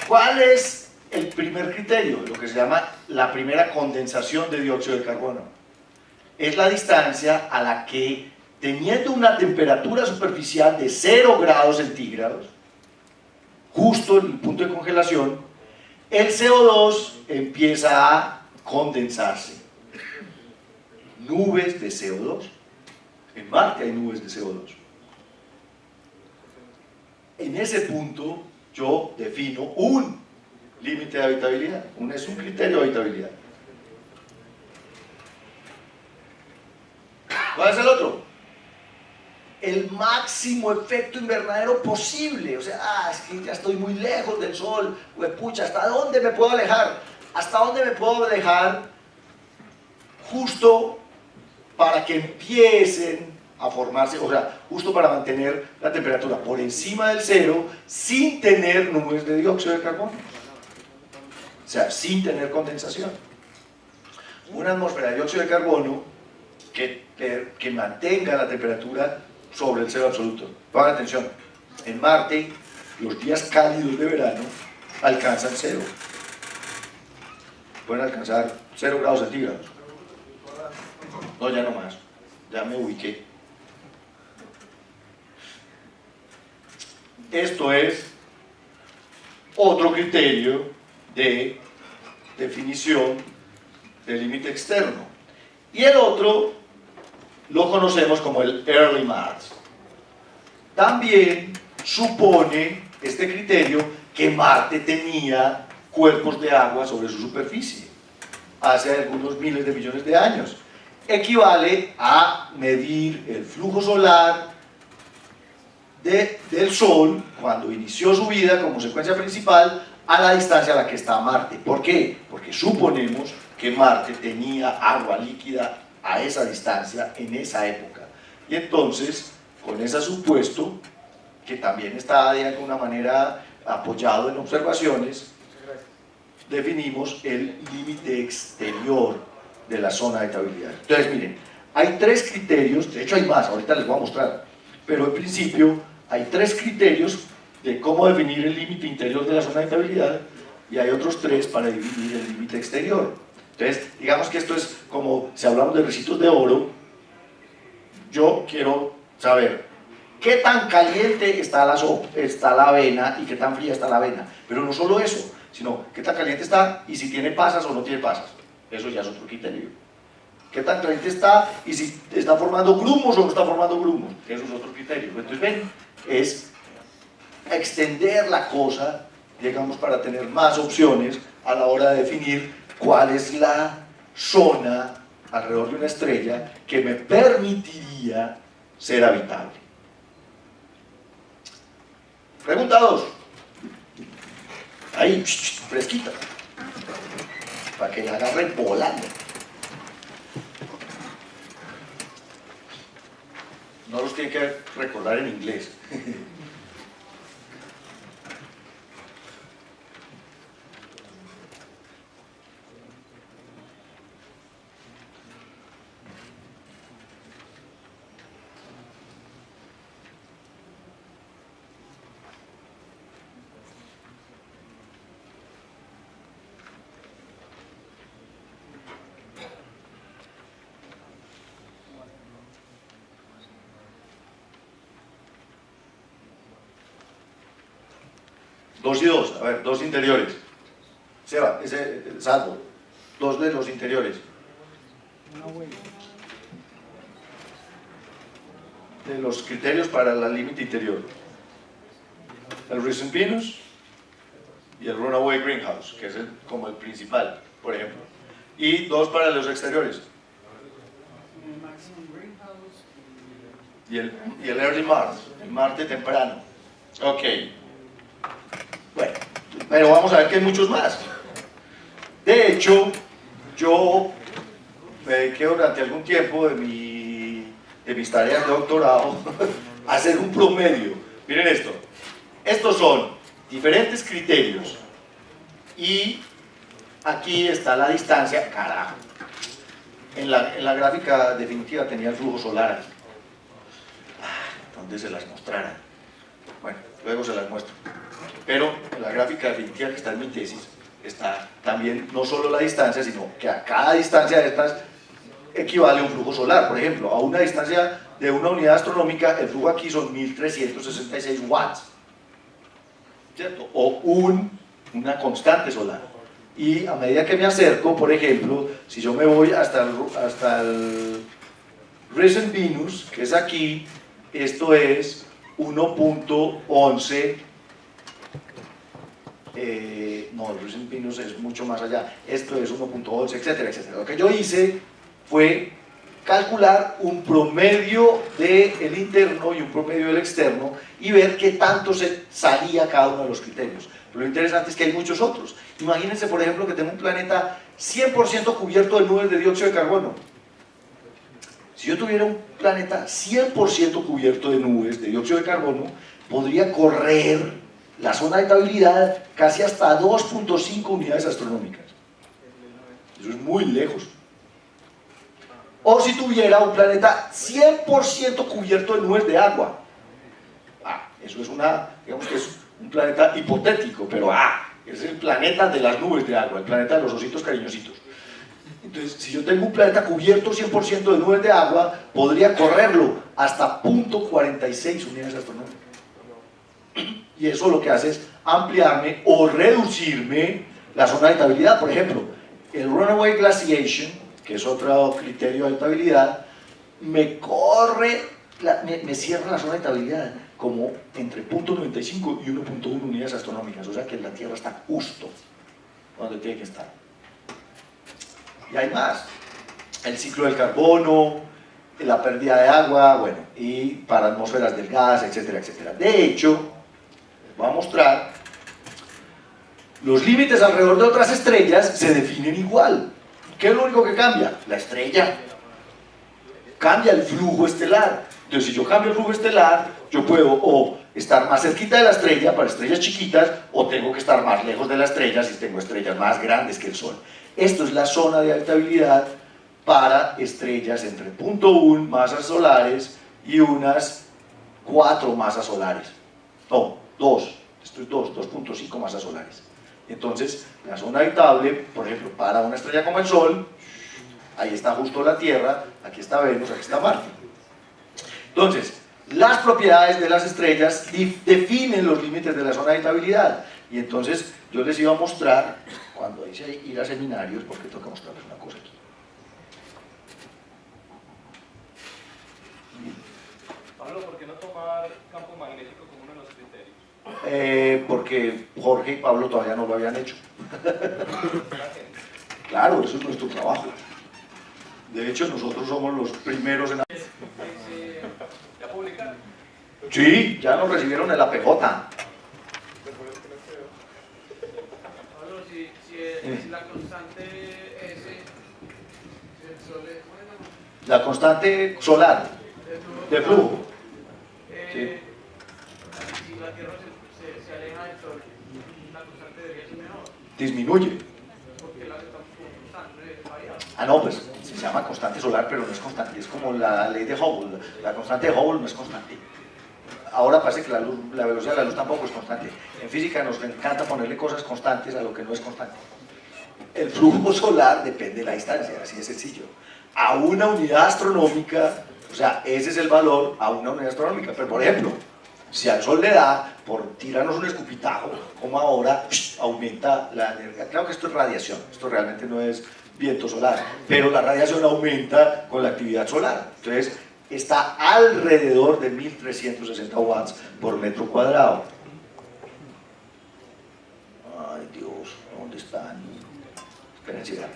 S1: ¿cuál es el primer criterio? Lo que se llama la primera condensación de dióxido de carbono. Es la distancia a la que, teniendo una temperatura superficial de 0 grados centígrados, justo en el punto de congelación, el CO2 empieza a condensarse. nubes de CO2. En Marte hay nubes de CO2. En ese punto yo defino un límite de habitabilidad, es un criterio de habitabilidad. ¿Cuál es el otro? El máximo efecto invernadero posible. O sea, es que ya estoy muy lejos del sol, pucha, ¿hasta dónde me puedo alejar? ¿Hasta dónde me puedo alejar justo para que empiecen a formarse, o sea, justo para mantener la temperatura por encima del cero sin tener nubes de dióxido de carbono? O sea, sin tener condensación. Una atmósfera de dióxido de carbono que mantenga la temperatura sobre el cero absoluto. Pongan atención, en Marte los días cálidos de verano alcanzan cero. Pueden alcanzar 0 grados centígrados. No, ya no más, ya me ubiqué. Esto es otro criterio de definición del límite externo. Y el otro lo conocemos como el Early Mars. También supone este criterio que Marte tenía cuerpos de agua sobre su superficie hace algunos miles de millones de años. Equivale a medir el flujo solar del Sol cuando inició su vida como secuencia principal a la distancia a la que está Marte. ¿Por qué? Porque suponemos que Marte tenía agua líquida a esa distancia en esa época. Y entonces, con ese supuesto, que también está de alguna manera apoyado en observaciones, definimos el límite exterior de la zona de habitabilidad. Entonces, miren, hay 3 criterios, de hecho hay más, ahorita les voy a mostrar, pero en principio hay 3 criterios de cómo definir el límite interior de la zona de habitabilidad y hay otros 3 para definir el límite exterior. Entonces, digamos que esto es como si hablamos de recitos de oro. Yo quiero saber qué tan caliente está la avena y qué tan fría está la avena, pero no solo eso, sino qué tan caliente está y si tiene pasas o no tiene pasas. Eso ya es otro criterio. Qué tan caliente está y si está formando grumos o no está formando grumos. Eso es otro criterio. Entonces, ven, es extender la cosa, digamos, para tener más opciones a la hora de definir cuál es la zona alrededor de una estrella que me permitiría ser habitable. Pregunta 2. Ahí, fresquita, para que la agarren volando. No los tiene que recordar en inglés. Dos y dos, a ver, 2 interiores. Seba, ese salvo. 2 de los interiores. De los criterios para el límite interior. El Recent Venus y el Runaway Greenhouse, que es como el principal, por ejemplo. Y 2 para los exteriores. Y el Early Mars, el Marte temprano. Ok. Bueno, pero vamos a ver que hay muchos más. De hecho, yo me dediqué durante algún tiempo de mis tareas de doctorado a hacer un promedio. Miren esto. Estos son diferentes criterios. Y aquí está la distancia. Carajo. En la gráfica definitiva tenía el flujo solar. ¿Dónde se las mostrara? Bueno, luego se las muestro. Pero en la gráfica definitiva que está en mi tesis está también no solo la distancia, sino que a cada distancia de estas equivale un flujo solar. Por ejemplo, a una distancia de una unidad astronómica, el flujo aquí son 1366 watts, ¿cierto? O una constante solar. Y a medida que me acerco, por ejemplo, si yo me voy hasta el Recent Venus, que es aquí, esto es 1.11, no, el Recent Venus es mucho más allá, esto es 1.11, etcétera, etcétera. Lo que yo hice fue calcular un promedio del interno y un promedio del externo y ver qué tanto se salía cada uno de los criterios. Pero lo interesante es que hay muchos otros. Imagínense, por ejemplo, que tengo un planeta 100% cubierto de nubes de dióxido de carbono. Si yo tuviera un planeta 100% cubierto de nubes de dióxido de carbono, podría correr la zona de habitabilidad casi hasta 2.5 unidades astronómicas. Eso es muy lejos. O si tuviera un planeta 100% cubierto de nubes de agua. Eso es digamos que es un planeta hipotético, pero es el planeta de las nubes de agua, el planeta de los ositos cariñositos. Entonces, si yo tengo un planeta cubierto 100% de nubes de agua, podría correrlo hasta 0.46 unidades astronómicas. Y eso lo que hace es ampliarme o reducirme la zona de habitabilidad. Por ejemplo, el Runaway Glaciation, que es otro criterio de habitabilidad, me cierra la zona de habitabilidad como entre 0.95 y 1.1 unidades astronómicas, o sea que la Tierra está justo donde tiene que estar. Y hay más, el ciclo del carbono, la pérdida de agua, bueno, y para atmósferas del gas, etcétera, etcétera. De hecho, les voy a mostrar, los límites alrededor de otras estrellas se definen igual. ¿Qué es lo único que cambia? La estrella. Cambia el flujo estelar. Entonces, si yo cambio el flujo estelar, yo puedo o estar más cerquita de la estrella para estrellas chiquitas, o tengo que estar más lejos de la estrella si tengo estrellas más grandes que el Sol. Esto es la zona de habitabilidad para estrellas entre 0.1 masas solares y unas 4 masas solares. No, 2. Esto es 2.5 masas solares. Entonces, la zona habitable, por ejemplo, para una estrella como el Sol, ahí está justo la Tierra, aquí está Venus, aquí está Marte. Entonces, las propiedades de las estrellas definen los límites de la zona de habitabilidad. Y entonces, yo les iba a mostrar, cuando dice ir a seminarios, porque tengo que mostrarles una cosa aquí.
S8: Pablo, ¿por qué no tomar campo magnético como uno de los criterios?
S1: Porque Jorge y Pablo todavía no lo habían hecho. Claro, eso es nuestro trabajo. De hecho, nosotros somos los primeros en...
S7: ¿Ya publicaron?
S1: Sí, ya nos recibieron el APJ.
S7: Pablo, si la constante S, el Sol es, bueno,
S1: La constante solar de flujo. Sí.
S7: Si la Tierra se aleja del Sol, la constante debería ser menor,
S1: Disminuye.
S7: porque la estamos como constante, es variable.
S1: No, pues se llama constante solar, pero no es constante. Es como la ley de Hubble. La constante de Hubble no es constante. Ahora parece que la velocidad de la luz tampoco es constante. En física nos encanta ponerle cosas constantes a lo que no es constante. El flujo solar depende de la distancia, así de sencillo. A una unidad astronómica, o sea, ese es el valor a una unidad astronómica. Pero, por ejemplo, si al Sol le da por tirarnos un escupitajo, como ahora, aumenta la energía. Claro que esto es radiación, esto realmente no es viento solar, pero la radiación aumenta con la actividad solar. Entonces, está alrededor de 1360 watts por metro cuadrado. Ay, Dios, ¿dónde están? Espérense, vean.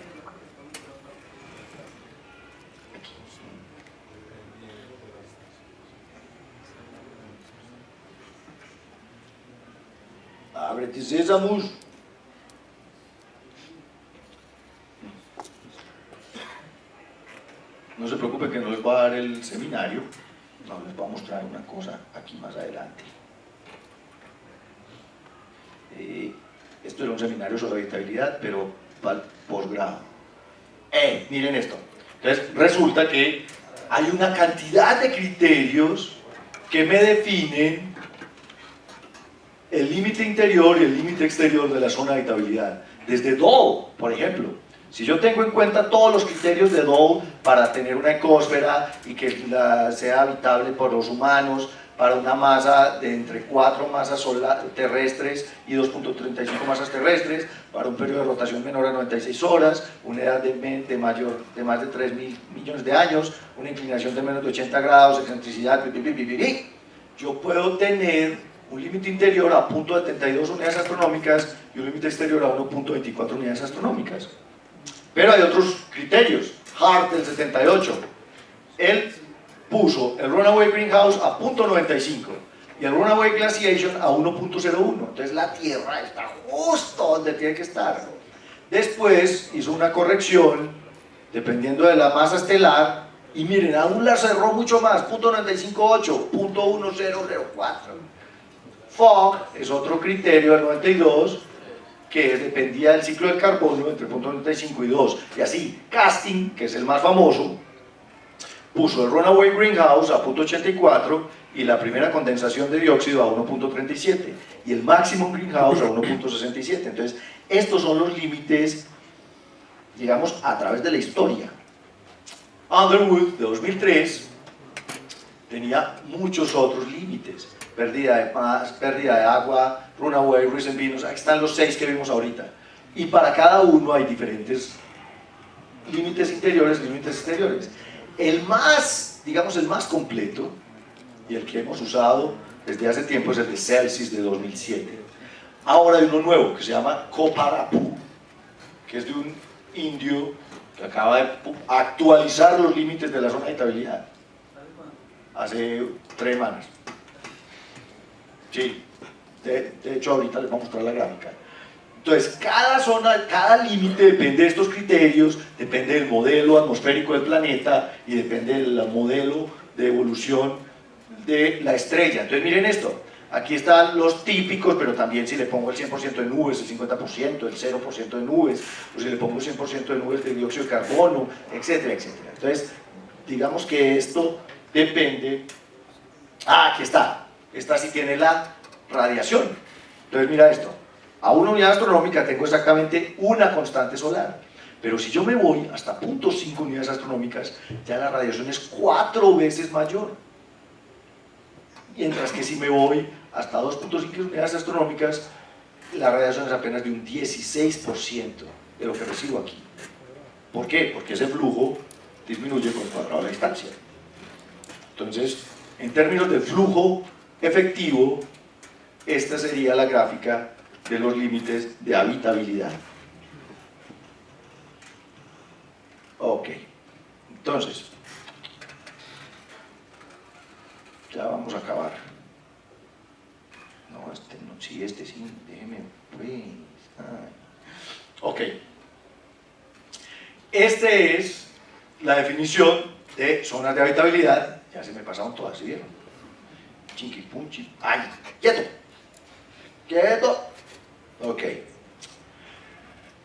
S1: Ábrete, sésamos. No se preocupe que no les voy a dar el seminario, no les voy a mostrar una cosa aquí más adelante. Esto era un seminario sobre habitabilidad, pero para el posgrado. Miren esto. Entonces, resulta que hay una cantidad de criterios que me definen el límite interior y el límite exterior de la zona de habitabilidad. Desde Dole, por ejemplo. Si yo tengo en cuenta todos los criterios de Dole para tener una ecosfera y que sea habitable por los humanos, para una masa de entre 4 masas terrestres y 2.35 masas terrestres, para un periodo de rotación menor a 96 horas, una edad de más de 3.000 millones de años, una inclinación de menos de 80 grados, excentricidad, yo puedo tener un límite interior a 0.72 unidades astronómicas y un límite exterior a 1.24 unidades astronómicas. Pero hay otros criterios. Hart, del 78, él puso el runaway greenhouse a 0.95 y el runaway glaciation a 1.01. Entonces la Tierra está justo donde tiene que estar. Después hizo una corrección dependiendo de la masa estelar y miren, aún la cerró mucho más, 0.958, 0.1004. Fogg es otro criterio del 92 que dependía del ciclo del carbono entre 0.95 y 2, y así Casting, que es el más famoso, puso el runaway greenhouse a 0.84 y la primera condensación de dióxido a 1.37 y el máximo greenhouse a 1.67. Entonces estos son los límites, digamos, a través de la historia. Underwood, de 2003, tenía muchos otros límites: pérdida de paz, pérdida de agua, runaway, recent Venus. Aquí están los 6 que vimos ahorita, y para cada uno hay diferentes límites interiores y límites exteriores. El más, digamos, el más completo y el que hemos usado desde hace tiempo es el de Celsius de 2007. Ahora hay uno nuevo que se llama Koparapu, que es de un indio que acaba de actualizar los límites de la zona de habitabilidad hace 3 semanas. Sí, de hecho ahorita les voy a mostrar la gráfica. Entonces, cada zona, cada límite depende de estos criterios, depende del modelo atmosférico del planeta y depende del modelo de evolución de la estrella. Entonces miren esto, aquí están los típicos, pero también si le pongo el 100% de nubes, el 50%, el 0% de nubes, o si le pongo el 100% de nubes de dióxido de carbono, etcétera, etcétera. Entonces, digamos que esto depende... Ah, aquí está. Esta sí tiene la radiación. Entonces mira esto. A una unidad astronómica tengo exactamente una constante solar. Pero si yo me voy hasta 0.5 unidades astronómicas, ya la radiación es 4 veces mayor. Mientras que si me voy hasta 2.5 unidades astronómicas, la radiación es apenas de un 16% de lo que recibo aquí. ¿Por qué? Porque ese flujo disminuye con el cuadrado de la distancia. Entonces, en términos de flujo efectivo, esta sería la gráfica de los límites de habitabilidad. Ok, entonces, ya vamos a acabar. No, este no, sí, este sí, déjeme pues. Ay. Ok, este es la definición de zonas de habitabilidad. Ya se me pasaron todas, ¿sí vieron? Chinquipunchi. ¡Ay! ¡Quieto! ¡Quieto! Ok.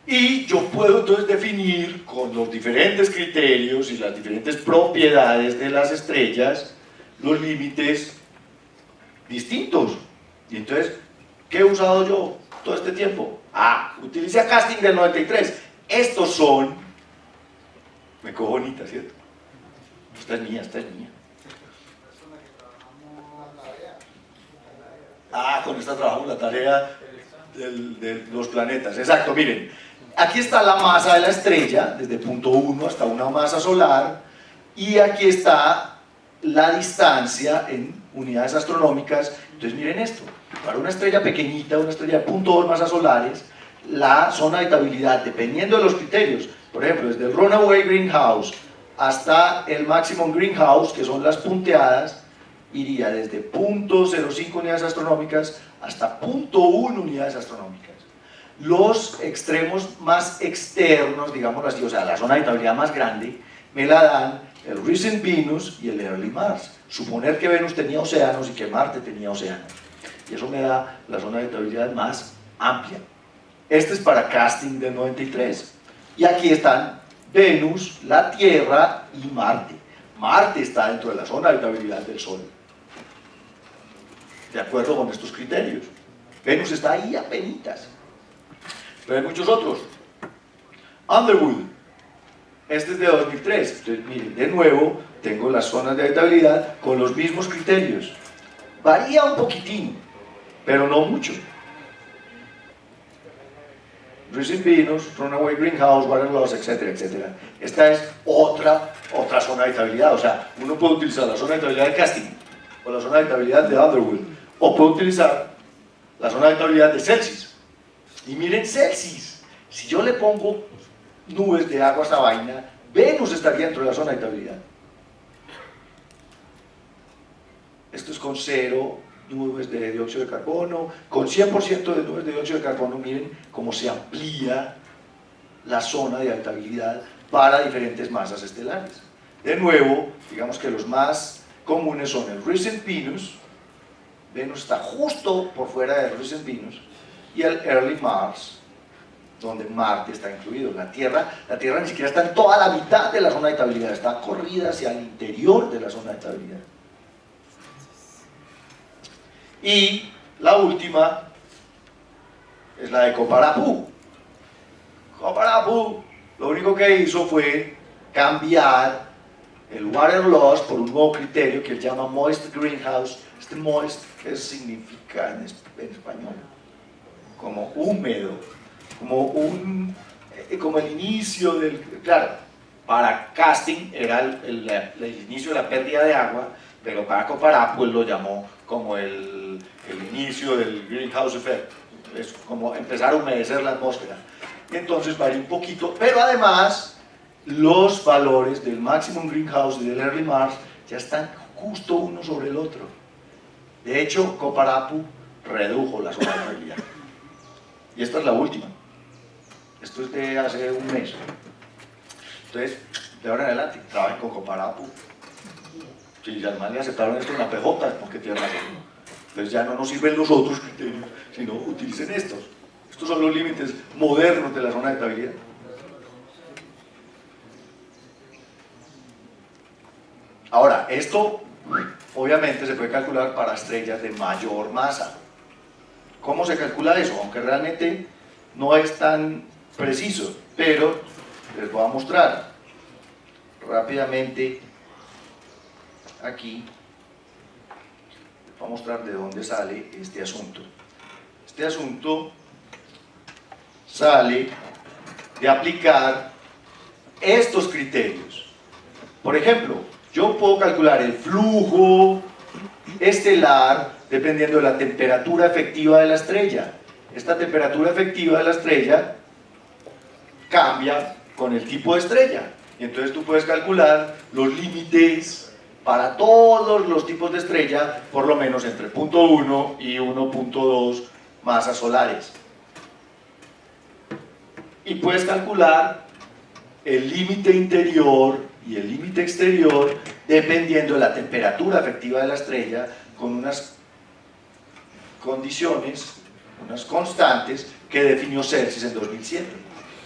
S1: Y yo puedo entonces definir con los diferentes criterios y las diferentes propiedades de las estrellas los límites distintos. Y entonces, ¿qué he usado yo todo este tiempo? Ah, utilicé a Casting del 93. Estos son... Me cojo bonita, ¿cierto? Esta es mía, esta es mía. Ah, con esta trabajamos la tarea de los planetas. Exacto, miren. Aquí está la masa de la estrella, desde punto 1 hasta una masa solar, y aquí está la distancia en unidades astronómicas. Entonces miren esto, para una estrella pequeñita, una estrella de 0.2 masas solares, la zona de habitabilidad, dependiendo de los criterios, por ejemplo, desde el runaway greenhouse hasta el maximum greenhouse, que son las punteadas, iría desde 0.05 unidades astronómicas hasta 0.1 unidades astronómicas. Los extremos más externos, digamos así, o sea, la zona de habitabilidad más grande, me la dan el recent Venus y el early Mars. Suponer que Venus tenía océanos y que Marte tenía océanos. Y eso me da la zona de habitabilidad más amplia. Este es para Casting del 93. Y aquí están Venus, la Tierra y Marte. Marte está dentro de la zona de habitabilidad del Sol, de acuerdo con estos criterios. Venus está ahí apenitas. Pero hay muchos otros. Underwood, este es de 2003. Entonces, miren, de nuevo, tengo las zonas de habitabilidad con los mismos criterios. Varía un poquitín, pero no mucho. Recent Venus, Runaway Greenhouse, Water Loss, etcétera, etcétera. Esta es otra zona de habitabilidad. O sea, uno puede utilizar la zona de habitabilidad de Casting o la zona de habitabilidad de Underwood, o puede utilizar la zona de habitabilidad de Celsius. Y miren Celsius, si yo le pongo nubes de agua a esta vaina, Venus estaría dentro de la zona de habitabilidad. Esto es con 0 nubes de dióxido de carbono, con 100% de nubes de dióxido de carbono. Miren cómo se amplía la zona de habitabilidad para diferentes masas estelares. De nuevo, digamos que los más comunes son el Recent Venus. Venus está justo por fuera del Recent Venus, y el Early Mars, donde Marte está incluido. La Tierra ni siquiera está en toda la mitad de la zona de habitabilidad, está corrida hacia el interior de la zona de habitabilidad. Y la última es la de Köppen-Gauss. Köppen-Gauss lo único que hizo fue cambiar el water loss por un nuevo criterio que él llama moist greenhouse. Este moist, ¿qué significa en español? Como húmedo, como el inicio del... Claro, para Casting era el inicio de la pérdida de agua, pero para Köppen-Gauss pues lo llamó como el inicio del greenhouse effect. Es como empezar a humedecer la atmósfera. Entonces varía un poquito, pero además los valores del maximum greenhouse y del early Mars ya están justo uno sobre el otro. De hecho, Köppen-Gauss redujo la zona de habitabilidad. Y esta es la última. Esto es de hace un mes. Entonces, de ahora en adelante, trabajen con Köppen-Gauss. Si además le aceptaron esto en la PJ, es porque tienen razón. Entonces ya no nos sirven los otros criterios, sino utilicen estos. Estos son los límites modernos de la zona de habitabilidad. Ahora, esto obviamente se puede calcular para estrellas de mayor masa. ¿Cómo se calcula eso? Aunque realmente no es tan preciso, pero les voy a mostrar rápidamente aquí. Les voy a mostrar de dónde sale este asunto. Este asunto sale de aplicar estos criterios. Por ejemplo, yo puedo calcular el flujo estelar dependiendo de la temperatura efectiva de la estrella. Esta temperatura efectiva de la estrella cambia con el tipo de estrella. Y entonces tú puedes calcular los límites para todos los tipos de estrella, por lo menos entre 0.1 y 1.2 masas solares. Y puedes calcular el límite interior y el límite exterior dependiendo de la temperatura efectiva de la estrella, con unas condiciones, unas constantes que definió Celsius en 2007,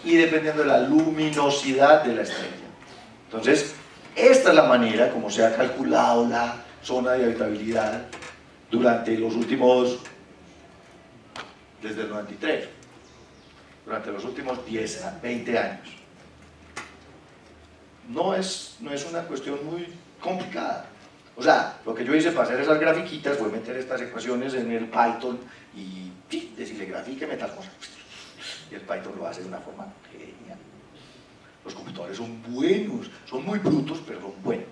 S1: y dependiendo de la luminosidad de la estrella. Entonces, esta es la manera como se ha calculado la zona de habitabilidad durante los últimos, desde el 93, durante los últimos 10 a 20 años. No es una cuestión muy complicada. O sea, lo que yo hice para hacer esas grafiquitas fue meter estas ecuaciones en el Python y decirle grafíqueme tal cosa. Y el Python lo hace de una forma genial. Los computadores son buenos, son muy brutos, pero son buenos.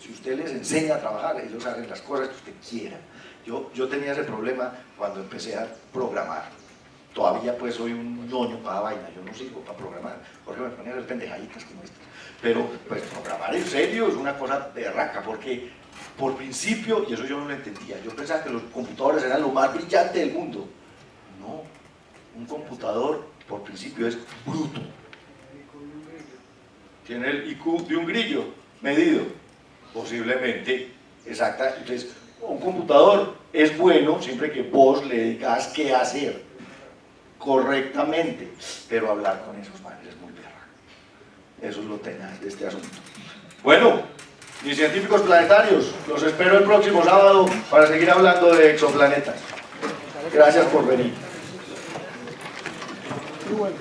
S1: Si usted les enseña a trabajar, ellos hacen las cosas que usted quiera. Yo tenía ese problema cuando empecé a programar. Todavía pues soy un ñoño para vaina, yo no sirvo para programar, porque me ponía a hacer pendejaditas como estas. Pero pues programar en serio es una cosa berraca, porque por principio, y eso yo no lo entendía, yo pensaba que los computadores eran lo más brillante del mundo. No, un computador por principio es bruto. Tiene el IQ de un grillo medido, posiblemente, exacta. Entonces, un computador es bueno siempre que vos le digas qué hacer correctamente, pero hablar con esos manes es muy berraco. Eso es lo tenaz de este asunto. Bueno, mis científicos planetarios, los espero el próximo sábado para seguir hablando de exoplanetas. Gracias por venir.
S5: Muy bueno.